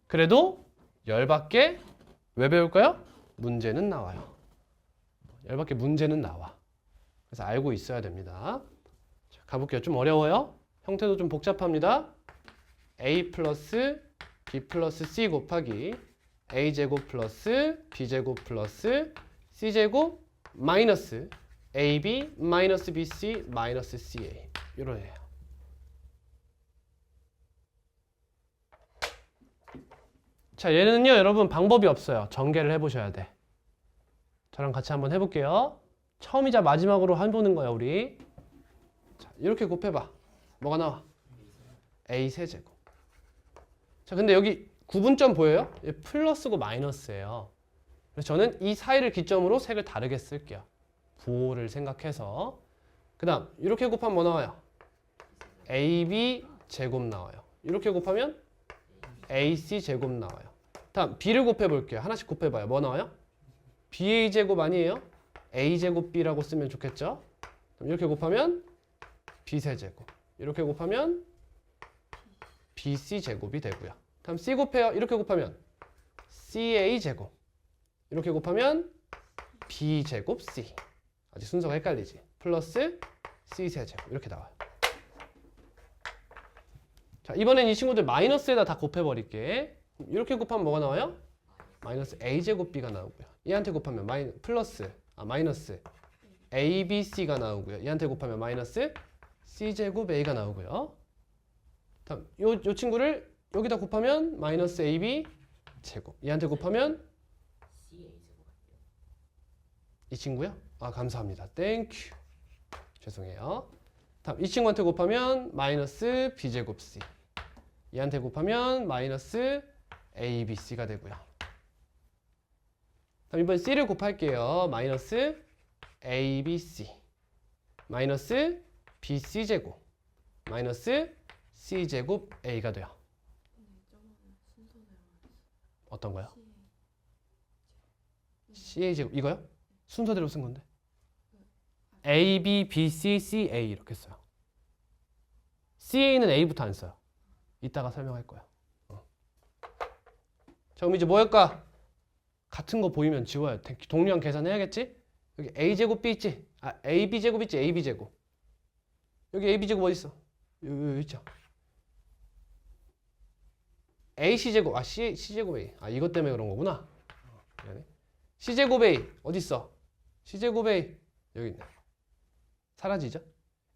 그래도 열받게 왜 배울까요? 문제는 나와요. 열받게 문제는 나와. 그래서 알고 있어야 됩니다. 자, 가볼게요. 좀 어려워요? 형태도 좀 복잡합니다. a 플러스 b 플러스 c 곱하기 a제곱 플러스 b제곱 플러스 c제곱 마이너스 ab 마이너스 bc 마이너스 ca 이런 애예요. 자, 얘는요 여러분 방법이 없어요. 전개를 해보셔야 돼. 저랑 같이 한번 해볼게요. 처음이자 마지막으로 해보는 거야 우리. 자, 이렇게 곱해봐. 뭐가 나와? a 세제곱. 자, 근데 여기 구분점 보여요? 플러스고 마이너스예요. 그래서 저는 이 사이를 기점으로 색을 다르게 쓸게요. 부호를 생각해서. 그 다음 이렇게 곱하면 뭐 나와요? AB 제곱 나와요. 이렇게 곱하면 AC 제곱 나와요. 다음 B를 곱해볼게요. 하나씩 곱해봐요. 뭐 나와요? BA 제곱 아니에요? A 제곱 B라고 쓰면 좋겠죠? 그럼 이렇게 곱하면 B세제곱. 이렇게 곱하면 BC 제곱이 되고요. 다음 C 곱해요. 이렇게 곱하면 CA 제곱. 이렇게 곱하면 B 제곱 C. 아직 순서가 헷갈리지. 플러스 C 세제곱. 이렇게 나와요. 자, 이번엔 이 친구들 마이너스에다 다 곱해버릴게. 이렇게 곱하면 뭐가 나와요? 마이너스 A 제곱 B가 나오고요. 얘한테 곱하면 마이너스 A, B, C가 나오고요. 얘한테 곱하면 마이너스 C 제곱 A가 나오고요. 다음 요 친구를 여기다 곱하면 마이너스 AB 제곱. 얘한테 곱하면 CA 제곱 할게요. 이 친구요? 아, 감사합니다. 땡큐. 죄송해요. 다음 이 친구한테 곱하면 마이너스 B 제곱 C. 얘한테 곱하면 마이너스 ABC가 되고요. 다음 이번 C를 곱할게요. 마이너스 ABC 마이너스 BC 제곱 마이너스 C 제곱 A가 돼요. 어떤 거요? CA 제곱 이거요? 순서대로 쓴 건데. A, B, B, C, C, A 이렇게 써요. CA는 A부터 안 써요. 이따가 설명할 거야. 자, 그럼 이제 뭐 할까? 같은 거 보이면 지워요. 동량 계산해야겠지? 여기 A 제곱 B 있지? 아, AB 제곱 있지? AB 제곱. 여기 AB 제곱 어디 있어? 여기 있죠. AC 제곱. 아, C 제곱 A. 아, 이것 때문에 그런 거구나. 미안해. C 제곱 A 어디 있어? C 제곱 A 여기 있네. 사라지죠?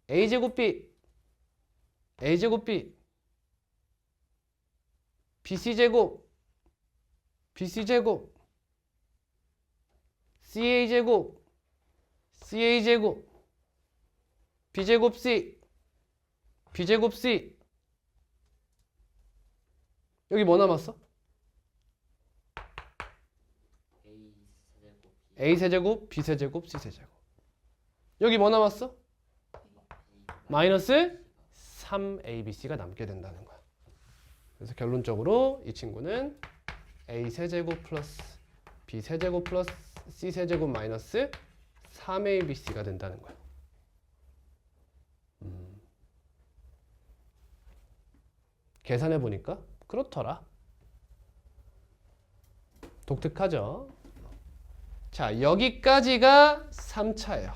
A 제곱 B A 제곱 B BC 제곱 BC 제곱 CA 제곱 CA 제곱 B 제곱 C B 제곱 C 여기 뭐 남았어? A 세제곱 B 세제곱 C 세제곱 여기 뭐 남았어? 마이너스 3ABC가 남게 된다는 거야. 그래서 결론적으로 이 친구는 A 세제곱 플러스 B 세제곱 플러스 C 세제곱 마이너스 3ABC가 된다는 거야. 계산해 보니까 그렇더라. 독특하죠? 자, 여기까지가 3차예요.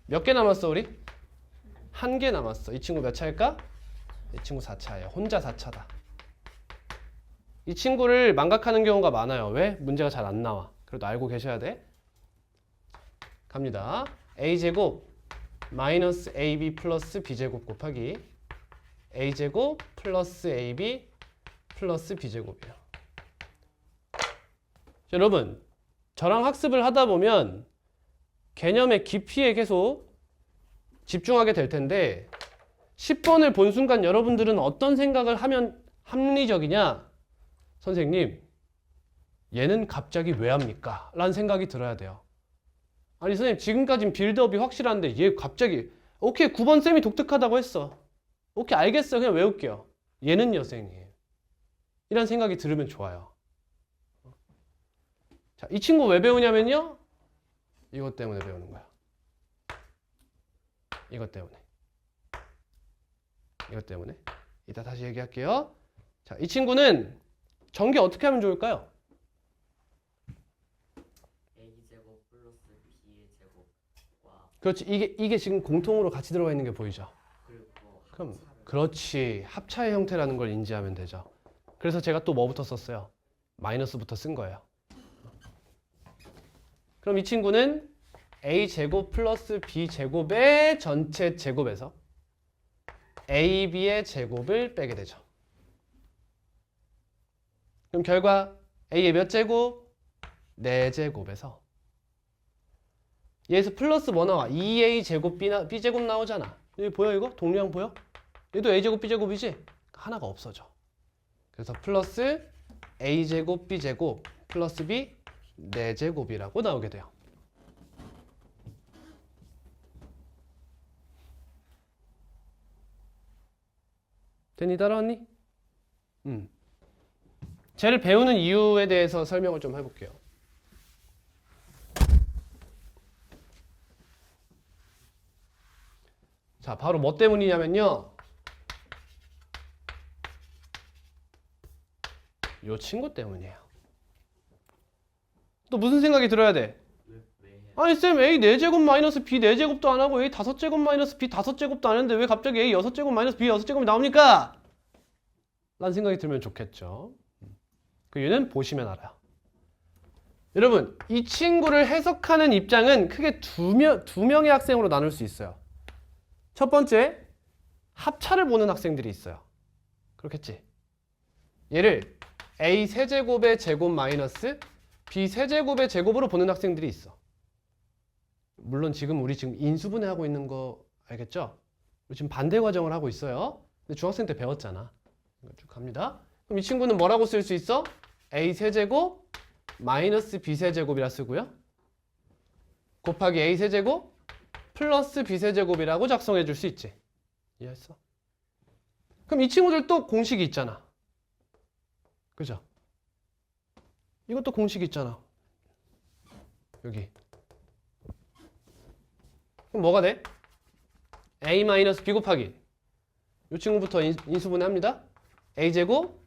몇 개 남았어, 우리? 1개 남았어. 이 친구 몇 차일까? 이 친구 4차예요. 혼자 4차다. 이 친구를 망각하는 경우가 많아요. 왜? 문제가 잘 안 나와. 그래도 알고 계셔야 돼. 갑니다. A제곱 마이너스 AB 플러스 B제곱 곱하기 A제곱 플러스 AB 플러스 B제곱이에요. 여러분, 저랑 학습을 하다 보면 개념의 깊이에 계속 집중하게 될 텐데 10번을 본 순간 여러분들은 어떤 생각을 하면 합리적이냐? 선생님, 얘는 갑자기 왜 합니까? 라는 생각이 들어야 돼요. 아니 선생님, 지금까진 빌드업이 확실한데 얘 갑자기 오케이, 9번 쌤이 독특하다고 했어. 오케이, 알겠어. 그냥 외울게요. 얘는요, 선생님. 이런 생각이 들으면 좋아요. 자, 이 친구 왜 배우냐면요. 이것 때문에 배우는 거야. 이것 때문에. 이것 때문에. 이따 다시 얘기할게요. 자, 이 친구는 전개 어떻게 하면 좋을까요? A제곱 플러스 B의 제곱과 그렇지. 이게 지금 공통으로 같이 들어가 있는 게 보이죠? 그리고 그럼 합차를 그렇지. 합차의 형태라는 걸 인지하면 되죠. 그래서 제가 또 뭐부터 썼어요? 마이너스부터 쓴 거예요. 그럼 이 친구는 A제곱 플러스 B제곱의 전체 제곱에서 AB의 제곱을 빼게 되죠. 그럼 결과 A의 몇 제곱? 4제곱에서 얘에서 플러스 뭐 나와? 2A제곱 B제곱 나오잖아. 여기 보여 이거? 동량 보여? 얘도 A제곱 B제곱이지? 하나가 없어져. 그래서 플러스 a제곱 b제곱 플러스 b 4제곱이라고 나오게 돼요. 됐니? 따라왔니? 쟤를 배우는 이유에 대해서 설명을 좀 해볼게요. 자, 바로 뭐 때문이냐면요. 요 친구 때문이에요. 또 무슨 생각이 들어야 돼? 왜 해야 아니 쌤 A 4제곱 마이너스 B 4제곱도 안 하고 A 5제곱 마이너스 B 5제곱도 안 했는데 왜 갑자기 A 6제곱 마이너스 B 6제곱이 나옵니까? 라는 생각이 들면 좋겠죠. 그 이유는 보시면 알아요. 여러분 이 친구를 해석하는 입장은 크게 두 명의 학생으로 나눌 수 있어요. 첫 번째 합차를 보는 학생들이 있어요. 그렇겠지? 얘를 A 세제곱의 제곱 마이너스 B 세제곱의 제곱으로 보는 학생들이 있어. 물론 우리 지금 인수분해하고 있는 거 알겠죠? 우리 지금 반대 과정을 하고 있어요. 근데 중학생 때 배웠잖아. 쭉 갑니다. 그럼 이 친구는 뭐라고 쓸 수 있어? A 세제곱 마이너스 B 세제곱이라 쓰고요. 곱하기 A 세제곱 플러스 B 세제곱이라고 작성해 줄 수 있지. 이해했어? 그럼 이 친구들도 공식이 있잖아. 그죠? 이것도 공식이 있잖아. 여기. 그럼 뭐가 돼? A 마이너스 B 곱하기 이 친구부터 인수분해합니다. A제곱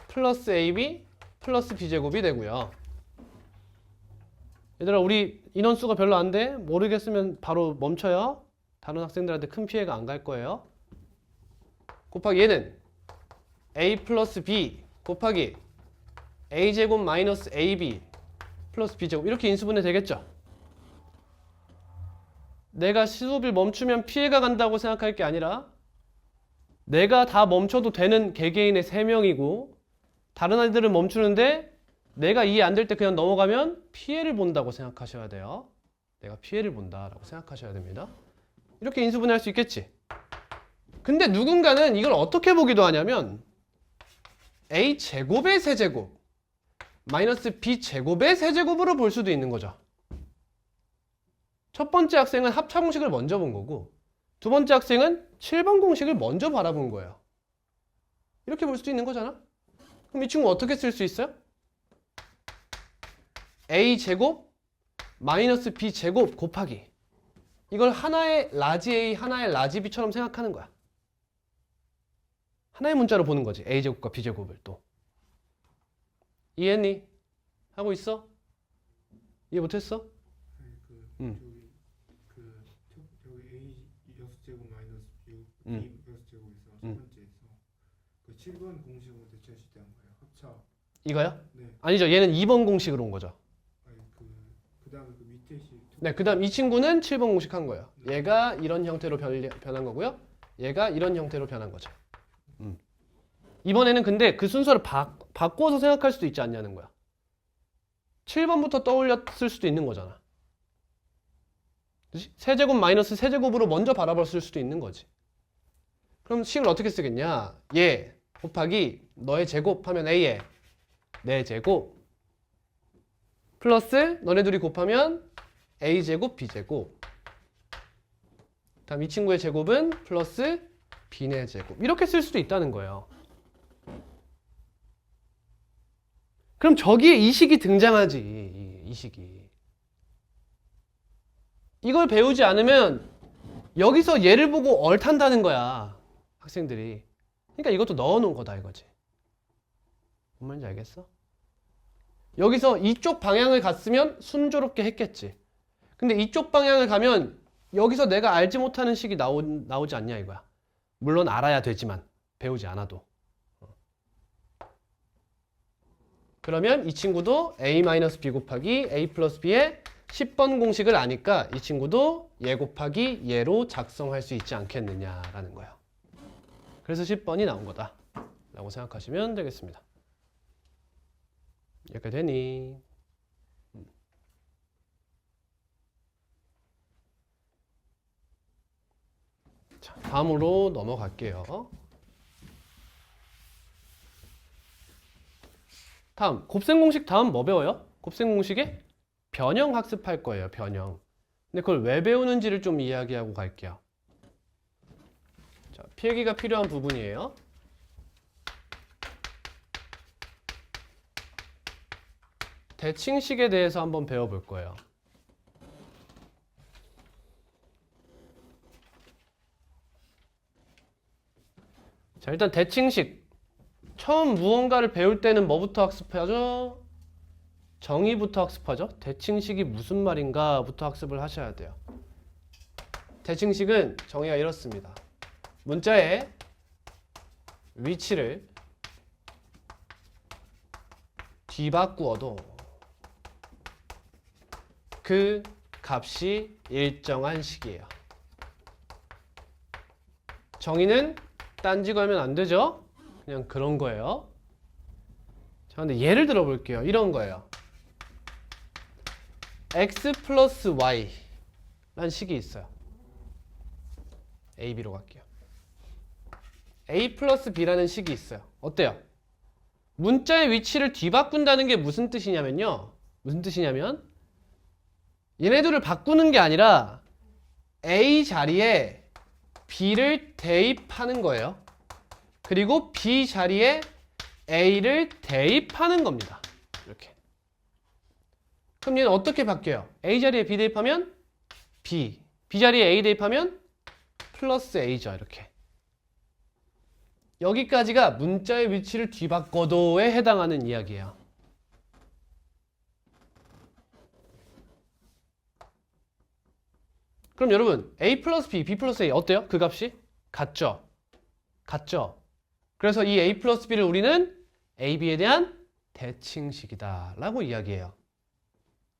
플러스 AB 플러스 B제곱이 되고요. 얘들아 우리 인원수가 별로 안 돼? 모르겠으면 바로 멈춰요. 다른 학생들한테 큰 피해가 안 갈 거예요. 곱하기 얘는 A 플러스 B 곱하기 A제곱 마이너스 AB 플러스 B제곱 이렇게 인수분해 되겠죠? 내가 수업을 멈추면 피해가 간다고 생각할 게 아니라 내가 다 멈춰도 되는 개개인의 3명이고 다른 아이들은 멈추는데 내가 이해 안 될 때 그냥 넘어가면 피해를 본다고 생각하셔야 돼요. 내가 피해를 본다라고 생각하셔야 됩니다. 이렇게 인수분해할 수 있겠지? 근데 누군가는 이걸 어떻게 보기도 하냐면 A제곱의 세제곱 마이너스 B제곱의 세제곱으로 볼 수도 있는 거죠. 첫 번째 학생은 합차 공식을 먼저 본 거고 두 번째 학생은 7번 공식을 먼저 바라본 거예요. 이렇게 볼 수도 있는 거잖아. 그럼 이 친구 어떻게 쓸 수 있어요? A제곱 마이너스 B제곱 곱하기 이걸 하나의 라지 A 하나의 라지 B처럼 생각하는 거야. 하나의 문자로 보는 거지. A제곱과 B제곱을 또. 이해했니? 하고 있어? 이해 못했어? 아니 저기 A 6제곱 마이너스 B 6제곱에서 첫 번째에서 그 7번 공식으로 대체하실 때 한 거예요. 합차. 이거요? 네. 아니죠. 얘는 2번 공식으로 온 거죠. 아니 그다음에 그 밑에 식. 네, 그 다음 이 친구는 7번 공식 한 거예요. 얘가 이런 형태로 변한 거고요. 얘가 이런 형태로 변한 거죠. 이번에는 근데 그 순서를 바꿔서 생각할 수도 있지 않냐는 거야. 7번부터 떠올렸을 수도 있는 거잖아. 그치? 세제곱 마이너스 세제곱으로 먼저 바라봤을 수도 있는 거지. 그럼 식을 어떻게 쓰겠냐? 얘 곱하기 너의 제곱 하면 A에 내 제곱 플러스 너네 둘이 곱하면 A제곱 B제곱 다음 이 친구의 제곱은 플러스 B네 제곱 이렇게 쓸 수도 있다는 거예요. 그럼 저기에 이 식이 등장하지. 이 식이. 이걸 배우지 않으면 여기서 얘를 보고 얼탄다는 거야. 학생들이. 그러니까 이것도 넣어놓은 거다 이거지. 뭔 말인지 알겠어? 여기서 이쪽 방향을 갔으면 순조롭게 했겠지. 근데 이쪽 방향을 가면 여기서 내가 알지 못하는 식이 나오지 않냐 이거야. 물론 알아야 되지만 배우지 않아도. 그러면 이 친구도 A-B 곱하기 A 플러스 B의 10번 공식을 아니까 이 친구도 얘 곱하기 얘로 작성할 수 있지 않겠느냐라는 거예요. 그래서 10번이 나온 거다 라고 생각하시면 되겠습니다. 이렇게 되니? 자, 다음으로 넘어갈게요. 다음 곱셈 공식 다음 뭐 배워요? 곱셈 공식에 변형 학습할 거예요. 변형. 근데 그걸 왜 배우는지를 좀 이야기하고 갈게요. 자, 필기가 필요한 부분이에요. 대칭식에 대해서 한번 배워볼 거예요. 자, 일단 대칭식. 처음 무언가를 배울 때는 뭐부터 학습하죠? 정의부터 학습하죠. 대칭식이 무슨 말인가부터 학습을 하셔야 돼요. 대칭식은 정의가 이렇습니다. 문자의 위치를 뒤바꾸어도 그 값이 일정한 식이에요. 정의는 딴지 걸면 안 되죠? 그냥 그런 거예요. 자, 근데 예를 들어 볼게요. 이런 거예요. x 플러스 y 라는 식이 있어요. a, b로 갈게요. a 플러스 b라는 식이 있어요. 어때요? 문자의 위치를 뒤바꾼다는 게 무슨 뜻이냐면요. 무슨 뜻이냐면 얘네들을 바꾸는 게 아니라 a 자리에 b를 대입하는 거예요. 그리고 b 자리에 a를 대입하는 겁니다. 이렇게. 그럼 얘는 어떻게 바뀌어요? a 자리에 b 대입하면 b, b 자리에 a 대입하면 플러스 a죠. 이렇게. 여기까지가 문자의 위치를 뒤바꿔도에 해당하는 이야기예요. 그럼 여러분 a 플러스 b, b 플러스 a 어때요? 그 값이? 같죠? 같죠? 그래서 이 a 플러스 b를 우리는 a, b에 대한 대칭식이다 라고 이야기해요.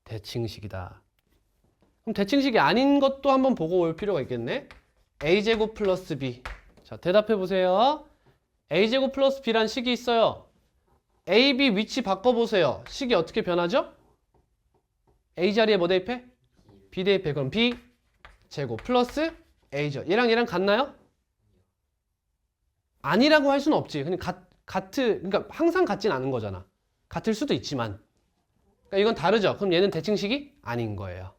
대칭식이다. 그럼 대칭식이 아닌 것도 한번 보고 올 필요가 있겠네. a제곱 플러스 b. 자, 대답해 보세요. a제곱 플러스 b란 식이 있어요. a, b 위치 바꿔보세요. 식이 어떻게 변하죠? a 자리에 뭐 대입해? b 대입해. 그럼 b 제곱 플러스 a죠. 얘랑 같나요? 아니라고 할 수는 없지. 그냥 그러니까 항상 같진 않은 거잖아. 같을 수도 있지만. 그러니까 이건 다르죠. 그럼 얘는 대칭식이 아닌 거예요.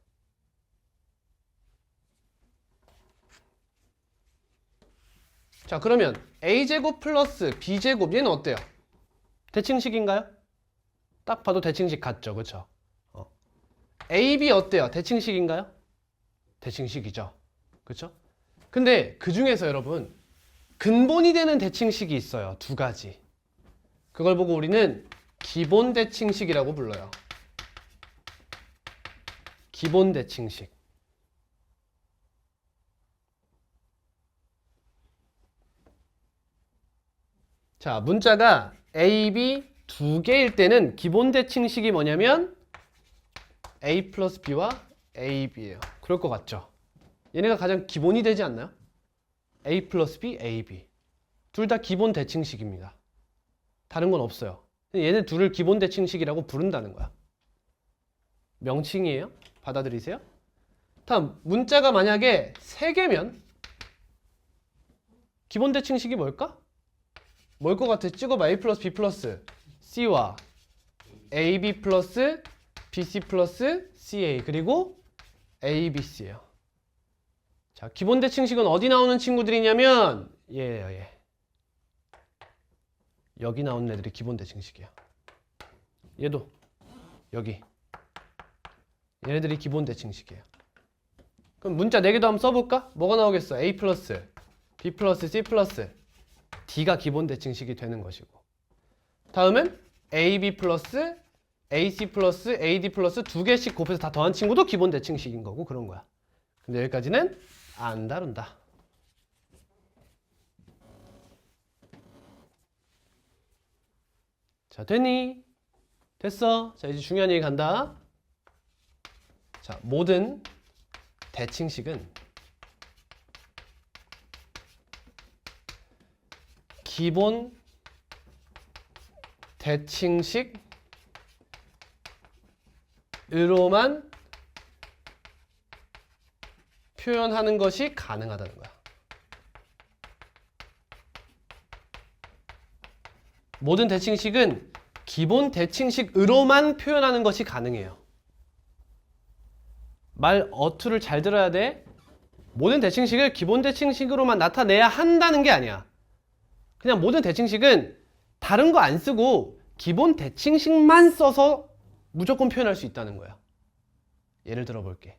자, 그러면 a제곱 플러스 b제곱 얘는 어때요? 대칭식인가요? 딱 봐도 대칭식 같죠. 그렇죠? ab 어때요? 대칭식인가요? 대칭식이죠. 그렇죠? 근데 그 중에서 여러분 근본이 되는 대칭식이 있어요. 두 가지. 그걸 보고 우리는 기본 대칭식이라고 불러요. 기본 대칭식. 자, 문자가 A, B 두 개일 때는 기본 대칭식이 뭐냐면 A 플러스 B와 A, B예요. 그럴 것 같죠? 얘네가 가장 기본이 되지 않나요? A 플러스 B, A, B. 둘 다 기본 대칭식입니다. 다른 건 없어요. 얘네 둘을 기본 대칭식이라고 부른다는 거야. 명칭이에요. 받아들이세요? 다음, 문자가 만약에 3개면 기본 대칭식이 뭘까? 뭘 것 같아? 찍어봐. A 플러스 B 플러스 C와 AB 플러스 BC 플러스 CA 그리고 ABC예요. 자, 기본 대칭식은 어디 나오는 친구들이냐면 얘예요. 얘. 여기 나오는 애들이 기본 대칭식이야. 얘도 여기. 얘네들이 기본 대칭식이에요. 그럼 문자 4개도 한번 써볼까? 뭐가 나오겠어? A 플러스 B 플러스 C 플러스 D가 기본 대칭식이 되는 것이고 다음은 AB 플러스 AC 플러스 AD 플러스 2개씩 곱해서 다 더한 친구도 기본 대칭식인 거고 그런 거야. 근데 여기까지는 안 다룬다. 자, 됐니? 됐어. 자, 이제 중요한 얘기 간다. 자, 모든 대칭식은 기본 대칭식으로만 표현하는 것이 가능하다는 거야. 모든 대칭식은 기본 대칭식으로만 표현하는 것이 가능해요. 말 어투를 잘 들어야 돼. 모든 대칭식을 기본 대칭식으로만 나타내야 한다는 게 아니야. 그냥 모든 대칭식은 다른 거 안 쓰고 기본 대칭식만 써서 무조건 표현할 수 있다는 거야. 예를 들어볼게.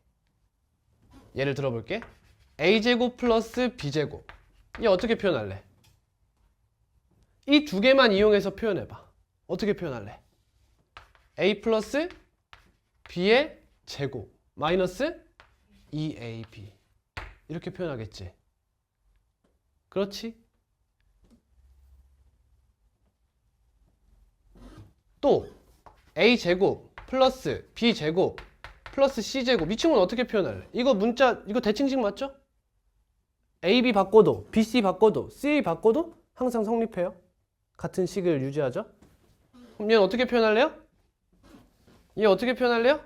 a제곱 플러스 b제곱. 이 어떻게 표현할래? 이 두 개만 이용해서 표현해봐. 어떻게 표현할래? a 플러스 b의 제곱 마이너스 2ab 이렇게 표현하겠지. 그렇지? 또 a제곱 플러스 b제곱 플러스 c제곱 이 친구는 어떻게 표현할래? 이거 문자 이거 대칭식 맞죠? ab 바꿔도 bc 바꿔도 c 바꿔도 항상 성립해요. 같은 식을 유지하죠. 그럼 얘는 어떻게 표현할래요? 얘 어떻게 표현할래요?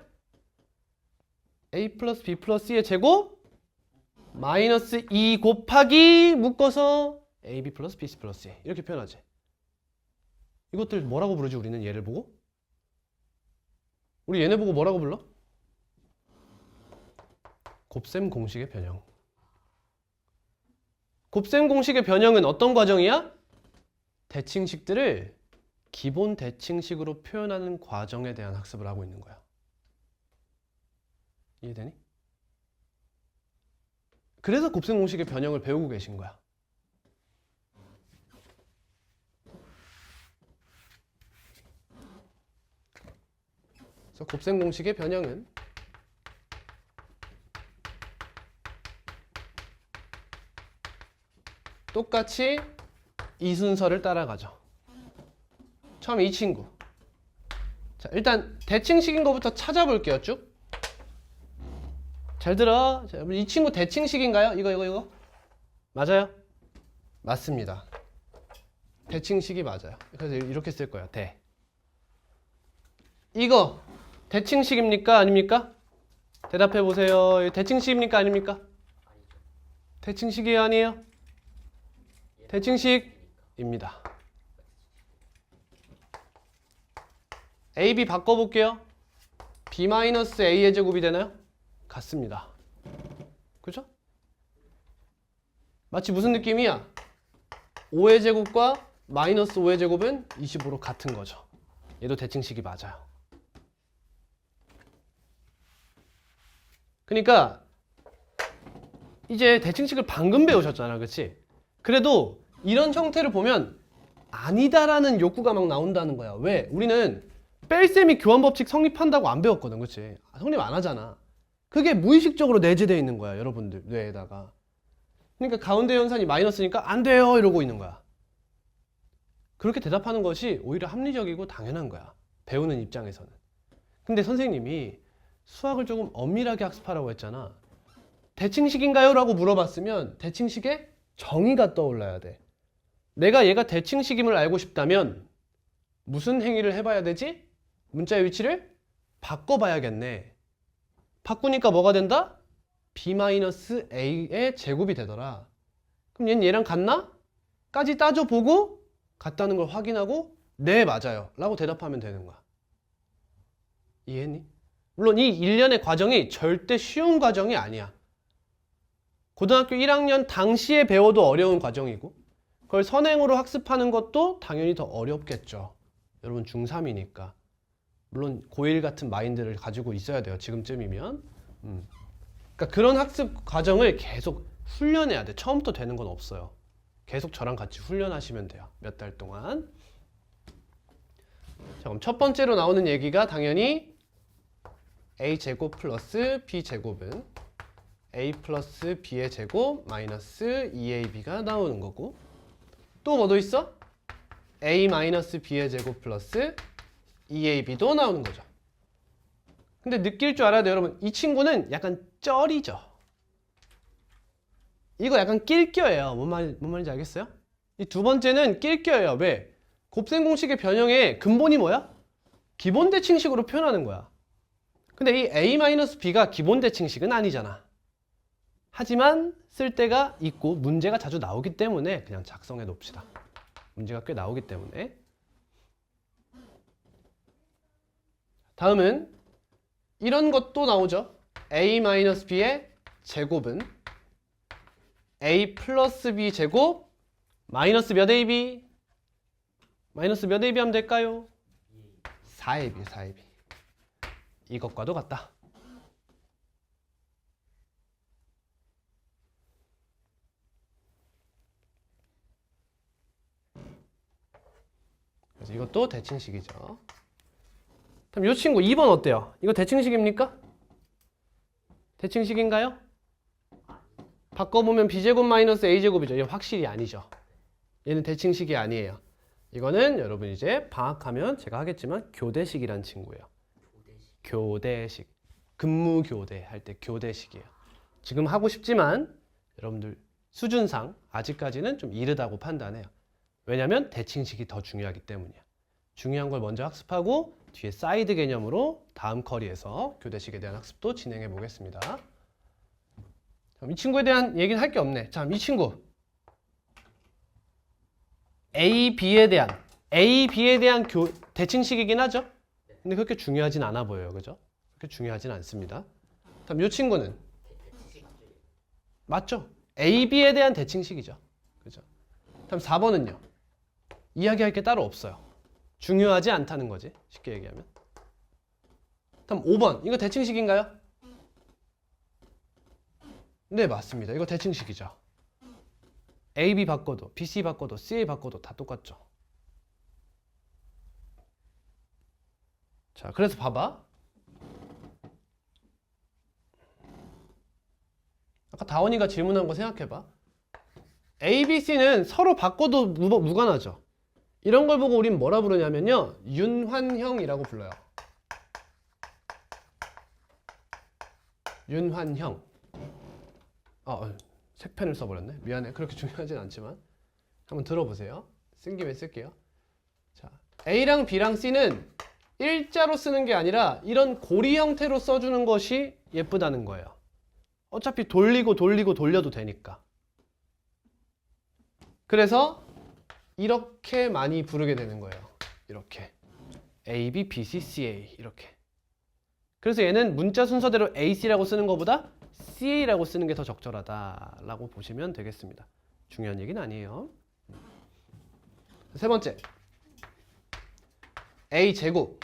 a 플러스 b 플러스 c의 제곱 마이너스 2 곱하기 묶어서 ab 플러스 bc 플러스 c 이렇게 표현하지. 이것들 뭐라고 부르지 우리는 얘를 보고? 우리 얘네 보고 뭐라고 불러? 곱셈 공식의 변형. 곱셈 공식의 변형은 어떤 과정이야? 대칭식들을 기본 대칭식으로 표현하는 과정에 대한 학습을 하고 있는 거야. 이해되니? 그래서 곱셈 공식의 변형을 배우고 계신 거야. 그래서 곱셈 공식의 변형은 똑같이 이 순서를 따라가죠. 처음 이 친구. 자, 일단 대칭식인 것부터 찾아볼게요. 쭉. 잘 들어. 자, 이 친구 대칭식인가요? 이거. 맞아요? 맞습니다. 대칭식이 맞아요. 그래서 이렇게 쓸 거예요. 대. 이거 대칭식입니까? 아닙니까? 대답해 보세요. 대칭식입니까? 아닙니까? 대칭식이에요? 아니에요? 대칭식입니다. a, b 바꿔볼게요. b-a의 제곱이 되나요? 같습니다. 그죠? 마치 무슨 느낌이야? 5의 제곱과 마이너스 5의 제곱은 25로 같은 거죠. 얘도 대칭식이 맞아요. 그러니까 이제 대칭식을 방금 배우셨잖아. 그치? 그래도 이런 형태를 보면 아니다라는 욕구가 막 나온다는 거야. 왜? 우리는 뺄셈이 교환법칙 성립한다고 안 배웠거든. 그치? 성립 안 하잖아. 그게 무의식적으로 내재되어 있는 거야. 여러분들 뇌에다가. 그러니까 가운데 연산이 마이너스니까 안 돼요 이러고 있는 거야. 그렇게 대답하는 것이 오히려 합리적이고 당연한 거야. 배우는 입장에서는. 근데 선생님이 수학을 조금 엄밀하게 학습하라고 했잖아. 대칭식인가요? 라고 물어봤으면 대칭식의 정의가 떠올라야 돼. 내가 얘가 대칭식임을 알고 싶다면 무슨 행위를 해봐야 되지? 문자의 위치를 바꿔봐야겠네. 바꾸니까 뭐가 된다? b-a의 제곱이 되더라. 그럼 얘는 얘랑 같나? 까지 따져보고 같다는 걸 확인하고 네 맞아요 라고 대답하면 되는 거야. 이해했니? 물론 이 일련의 과정이 절대 쉬운 과정이 아니야. 고등학교 1학년 당시에 배워도 어려운 과정이고 그걸 선행으로 학습하는 것도 당연히 더 어렵겠죠. 여러분 중3이니까. 물론 고1 같은 마인드를 가지고 있어야 돼요. 지금쯤이면. 그러니까 그런 학습 과정을 계속 훈련해야 돼. 처음부터 되는 건 없어요. 계속 저랑 같이 훈련하시면 돼요. 몇 달 동안. 자, 그럼 첫 번째로 나오는 얘기가 당연히 a제곱 플러스 b제곱은 a 플러스 b의 제곱 마이너스 2ab가 나오는 거고 또 뭐도 있어? a 마이너스 b의 제곱 플러스 2ab도 나오는 거죠. 근데 느낄 줄 알아야 돼요. 여러분 이 친구는 약간 쩔이죠. 이거 약간 낄껴예요. 뭔 말인지 알겠어요? 이 두 번째는 낄껴예요. 왜? 곱셈 공식의 변형의 근본이 뭐야? 기본 대칭식으로 표현하는 거야. 근데 이 a-b가 기본 대칭식은 아니잖아. 하지만 쓸 때가 있고 문제가 자주 나오기 때문에 그냥 작성해 놓읍시다. 문제가 꽤 나오기 때문에. 다음은 이런 것도 나오죠. a-b의 제곱은 a 플러스 b 제곱 마이너스 몇 ab? 마이너스 몇 ab 하면 될까요? 4ab, 4ab. 이것과도 같다. 그래서 이것도 대칭식이죠. 그럼 이 친구 2번 어때요? 이거 대칭식입니까? 대칭식인가요? 바꿔보면 b제곱 마이너스 a제곱이죠. 이거 확실히 아니죠. 얘는 대칭식이 아니에요. 이거는 여러분 이제 방학하면 제가 하겠지만 교대식이란 친구예요. 교대식. 근무교대 할 때 교대식이에요. 지금 하고 싶지만 여러분들 수준상 아직까지는 좀 이르다고 판단해요. 왜냐면 대칭식이 더 중요하기 때문이에요. 중요한 걸 먼저 학습하고 뒤에 사이드 개념으로 다음 커리에서 교대식에 대한 학습도 진행해 보겠습니다. 이 친구에 대한 얘기는 할 게 없네. 자, 이 친구 A, B에 대한 대칭식이긴 하죠. 근데 그렇게 중요하진 않아 보여요. 그죠? 그렇게 중요하진 않습니다. 다음 이 친구는 맞죠? A, B에 대한 대칭식이죠. 그죠? 다음 4번은요. 이야기할 게 따로 없어요. 중요하지 않다는 거지. 쉽게 얘기하면. 다음 5번. 이거 대칭식인가요? 네, 맞습니다. 이거 대칭식이죠. A, B 바꿔도, B, C 바꿔도, C, A 바꿔도 다 똑같죠. 자, 그래서 봐봐. 아까 다원이가 질문한 거 생각해봐. A, B, C는 서로 바꿔도 무관하죠. 이런 걸 보고 우린 뭐라 부르냐면요. 윤환형이라고 불러요. 윤환형. 색펜을 써버렸네. 미안해. 그렇게 중요하진 않지만 한번 들어보세요. 쓴 김에 쓸게요. 자, A랑 B랑 C는 일자로 쓰는 게 아니라 이런 고리 형태로 써주는 것이 예쁘다는 거예요. 어차피 돌리고 돌려도 되니까. 그래서 이렇게 많이 부르게 되는 거예요. 이렇게 A, B, B, C, C, A 이렇게. 그래서 얘는 문자 순서대로 A, C라고 쓰는 것보다 CA라고 쓰는 게 더 적절하다라고 보시면 되겠습니다. 중요한 얘기는 아니에요. 세 번째, A 제곱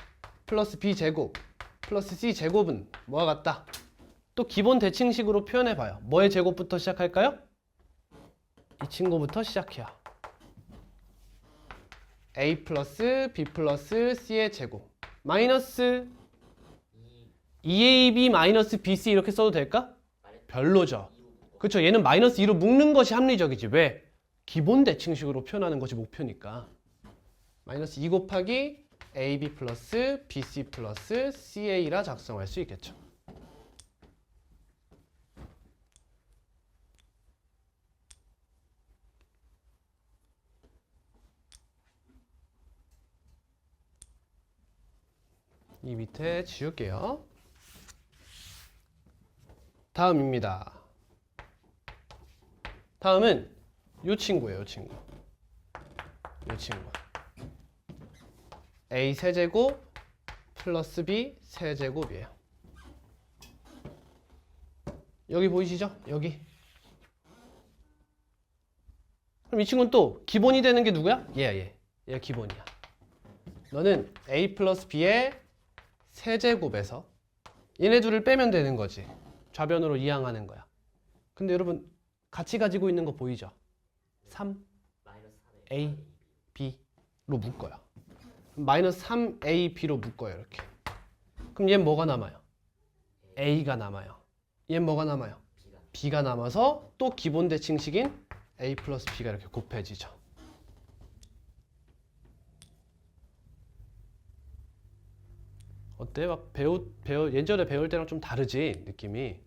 플러스 B 제곱 플러스 C 제곱은 뭐와 같다? 또 기본 대칭식으로 표현해봐요. 뭐의 제곱부터 시작할까요? 이 친구부터 시작해요. A 플러스 B 플러스 C의 제곱 마이너스 2AB 마이너스 BC 이렇게 써도 될까? 별로죠. 그렇죠. 얘는 마이너스 2로 묶는 것이 합리적이지. 왜? 기본 대칭식으로 표현하는 것이 목표니까. 마이너스 2 곱하기 AB 플러스 BC 플러스 CA라 작성할 수 있겠죠. 이 밑에 지울게요. 다음입니다. 다음은 이 친구예요. 이 친구. A 세제곱 플러스 B 세제곱이에요. 여기 보이시죠? 여기. 그럼 이 친구는 또 기본이 되는 게 누구야? 얘 기본이야. 너는 A 플러스 B의 세제곱에서 얘네 둘을 빼면 되는 거지. 좌변으로 이항하는 거야. 근데 여러분 같이 가지고 있는 거 보이죠? 3A, B로 묶어요. 마이너스 3A, B로 묶어요. 이렇게. 그럼 얘는 뭐가 남아요? A가 남아요. 얘는 뭐가 남아요? B가 남아서 또 기본 대칭식인 A 플러스 B가 이렇게 곱해지죠. 어때? 막 예전에 배울 때랑 좀 다르지? 느낌이.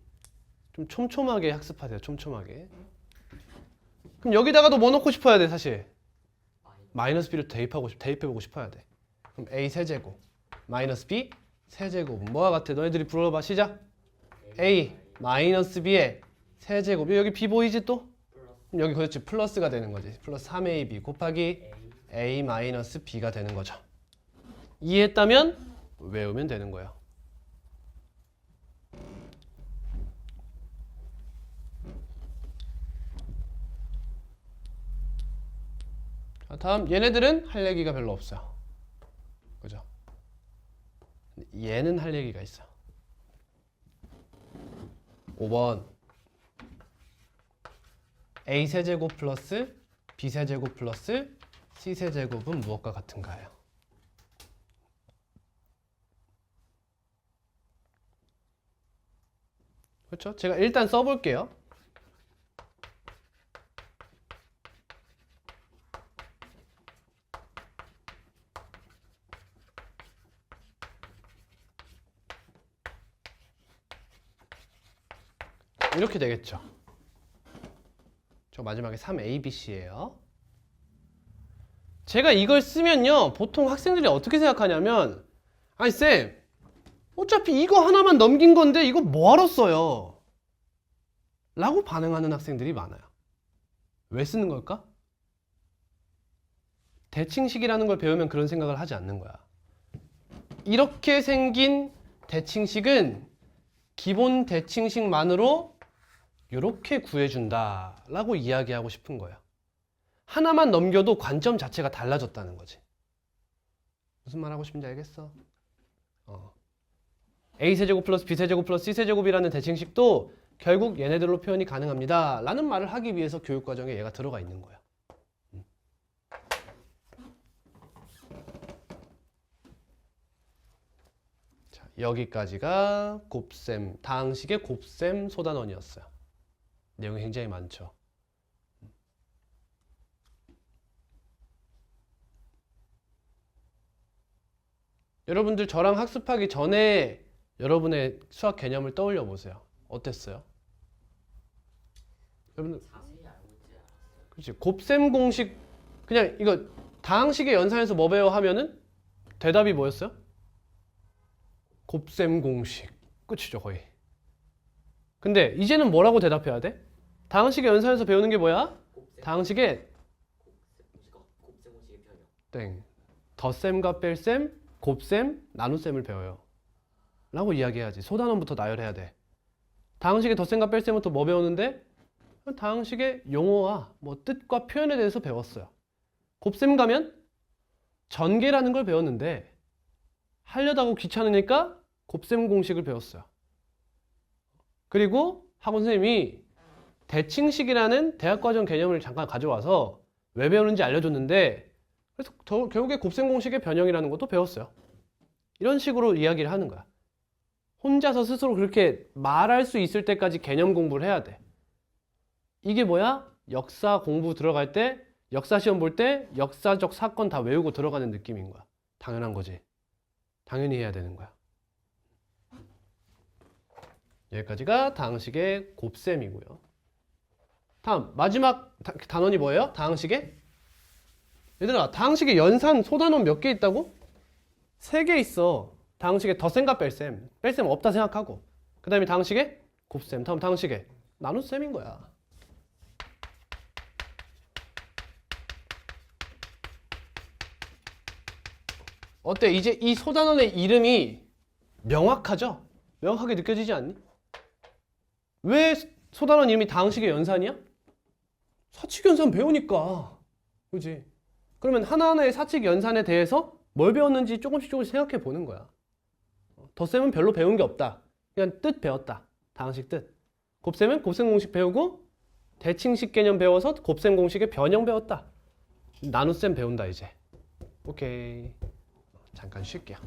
좀 촘촘하게 학습하세요. 촘촘하게. 그럼 여기다가도 뭐 넣고 싶어야 돼, 사실? 마이너스 B를 대입해보고 싶어야 돼. 그럼 A 세제곱 마이너스 B 세제곱은 뭐와 같아? 너희들이 불러봐. 시작. A 마이너스 B의 세제곱. 여기 B 보이지 또? 그럼 여기 그렇지. 플러스가 되는 거지. 플러스 3AB 곱하기 A 마이너스 B가 되는 거죠. 이해했다면 외우면 되는 거예요. 자, 다음 얘네들은 할 얘기가 별로 없어요. 그죠? 얘는 할 얘기가 있어. 5번 a세제곱 플러스 b세제곱 플러스 c세제곱은 무엇과 같은가요? 그렇죠? 제가 일단 써볼게요. 이렇게 되겠죠. 저 마지막에 3ABC예요. 제가 이걸 쓰면요, 보통 학생들이 어떻게 생각하냐면, 아니 쌤, 어차피 이거 하나만 넘긴 건데 이거 뭐하러 써요? 라고 반응하는 학생들이 많아요. 왜 쓰는 걸까? 대칭식이라는 걸 배우면 그런 생각을 하지 않는 거야. 이렇게 생긴 대칭식은 기본 대칭식만으로 이렇게 구해준다 라고 이야기하고 싶은 거예요. 하나만 넘겨도 관점 자체가 달라졌다는 거지. 무슨 말 하고 싶은지 알겠어? a세제곱 플러스 b세제곱 플러스 c세제곱이라는 대칭식도 결국 얘네들로 표현이 가능합니다 라는 말을 하기 위해서 교육과정에 얘가 들어가 있는 거야. 자, 여기까지가 곱셈, 다항식의 곱셈 소단원이었어요. 내용이 굉장히 많죠. 여러분들 저랑 학습하기 전에 여러분의 수학 개념을 떠올려 보세요. 어땠어요? 여러분들 자세히 알고 있지 않았어요. 그렇지. 곱셈 공식 그냥 이거 다항식의 연산에서 뭐 배워 하면은 대답이 뭐였어요? 곱셈 공식. 끝이죠, 거의. 근데 이제는 뭐라고 대답해야 돼? 다항식의 연산에서 배우는 게 뭐야? 다항식의 곱셈 공식의 변형. 땡. 덧셈과 뺄셈, 곱셈, 나눗셈을 배워요. 라고 이야기해야지. 소단원부터 나열해야 돼. 다항식의 덧셈과 뺄셈부터 뭐 배우는데? 다항식의 용어와 뭐 뜻과 표현에 대해서 배웠어요. 곱셈 가면 전개라는 걸 배웠는데 하려다고 귀찮으니까 곱셈 공식을 배웠어요. 그리고 학원 선생님이 대칭식이라는 대학과정 개념을 잠깐 가져와서 왜 배우는지 알려줬는데 그래서 결국에 곱셈 공식의 변형이라는 것도 배웠어요. 이런 식으로 이야기를 하는 거야. 혼자서 스스로 그렇게 말할 수 있을 때까지 개념 공부를 해야 돼. 이게 뭐야? 역사 공부 들어갈 때, 역사 시험 볼 때 역사적 사건 다 외우고 들어가는 느낌인 거야. 당연한 거지. 당연히 해야 되는 거야. 여기까지가 다항식의 곱셈이고요. 다음 마지막 단원이 뭐예요? 다항식의? 얘들아, 다항식의 연산 소단원 몇 개 있다고? 3개 있어. 다항식의 덧셈과 뺄셈. 뺄셈 없다 생각하고. 그 다음에 다항식의 곱셈. 다음 다항식의 나눗셈인 거야. 어때? 이제 이 소단원의 이름이 명확하죠? 명확하게 느껴지지 않니? 왜 소단원 이름이 다항식의 연산이야? 사칙 연산 배우니까. 그지? 그러면 하나하나의 사칙 연산에 대해서 뭘 배웠는지 조금씩 생각해 보는 거야. 덧셈은 별로 배운 게 없다. 그냥 뜻 배웠다. 다항식 뜻. 곱셈은 곱셈 공식 배우고 대칭식 개념 배워서 곱셈 공식의 변형 배웠다. 나눗셈 배운다 이제. 오케이. 잠깐 쉴게요.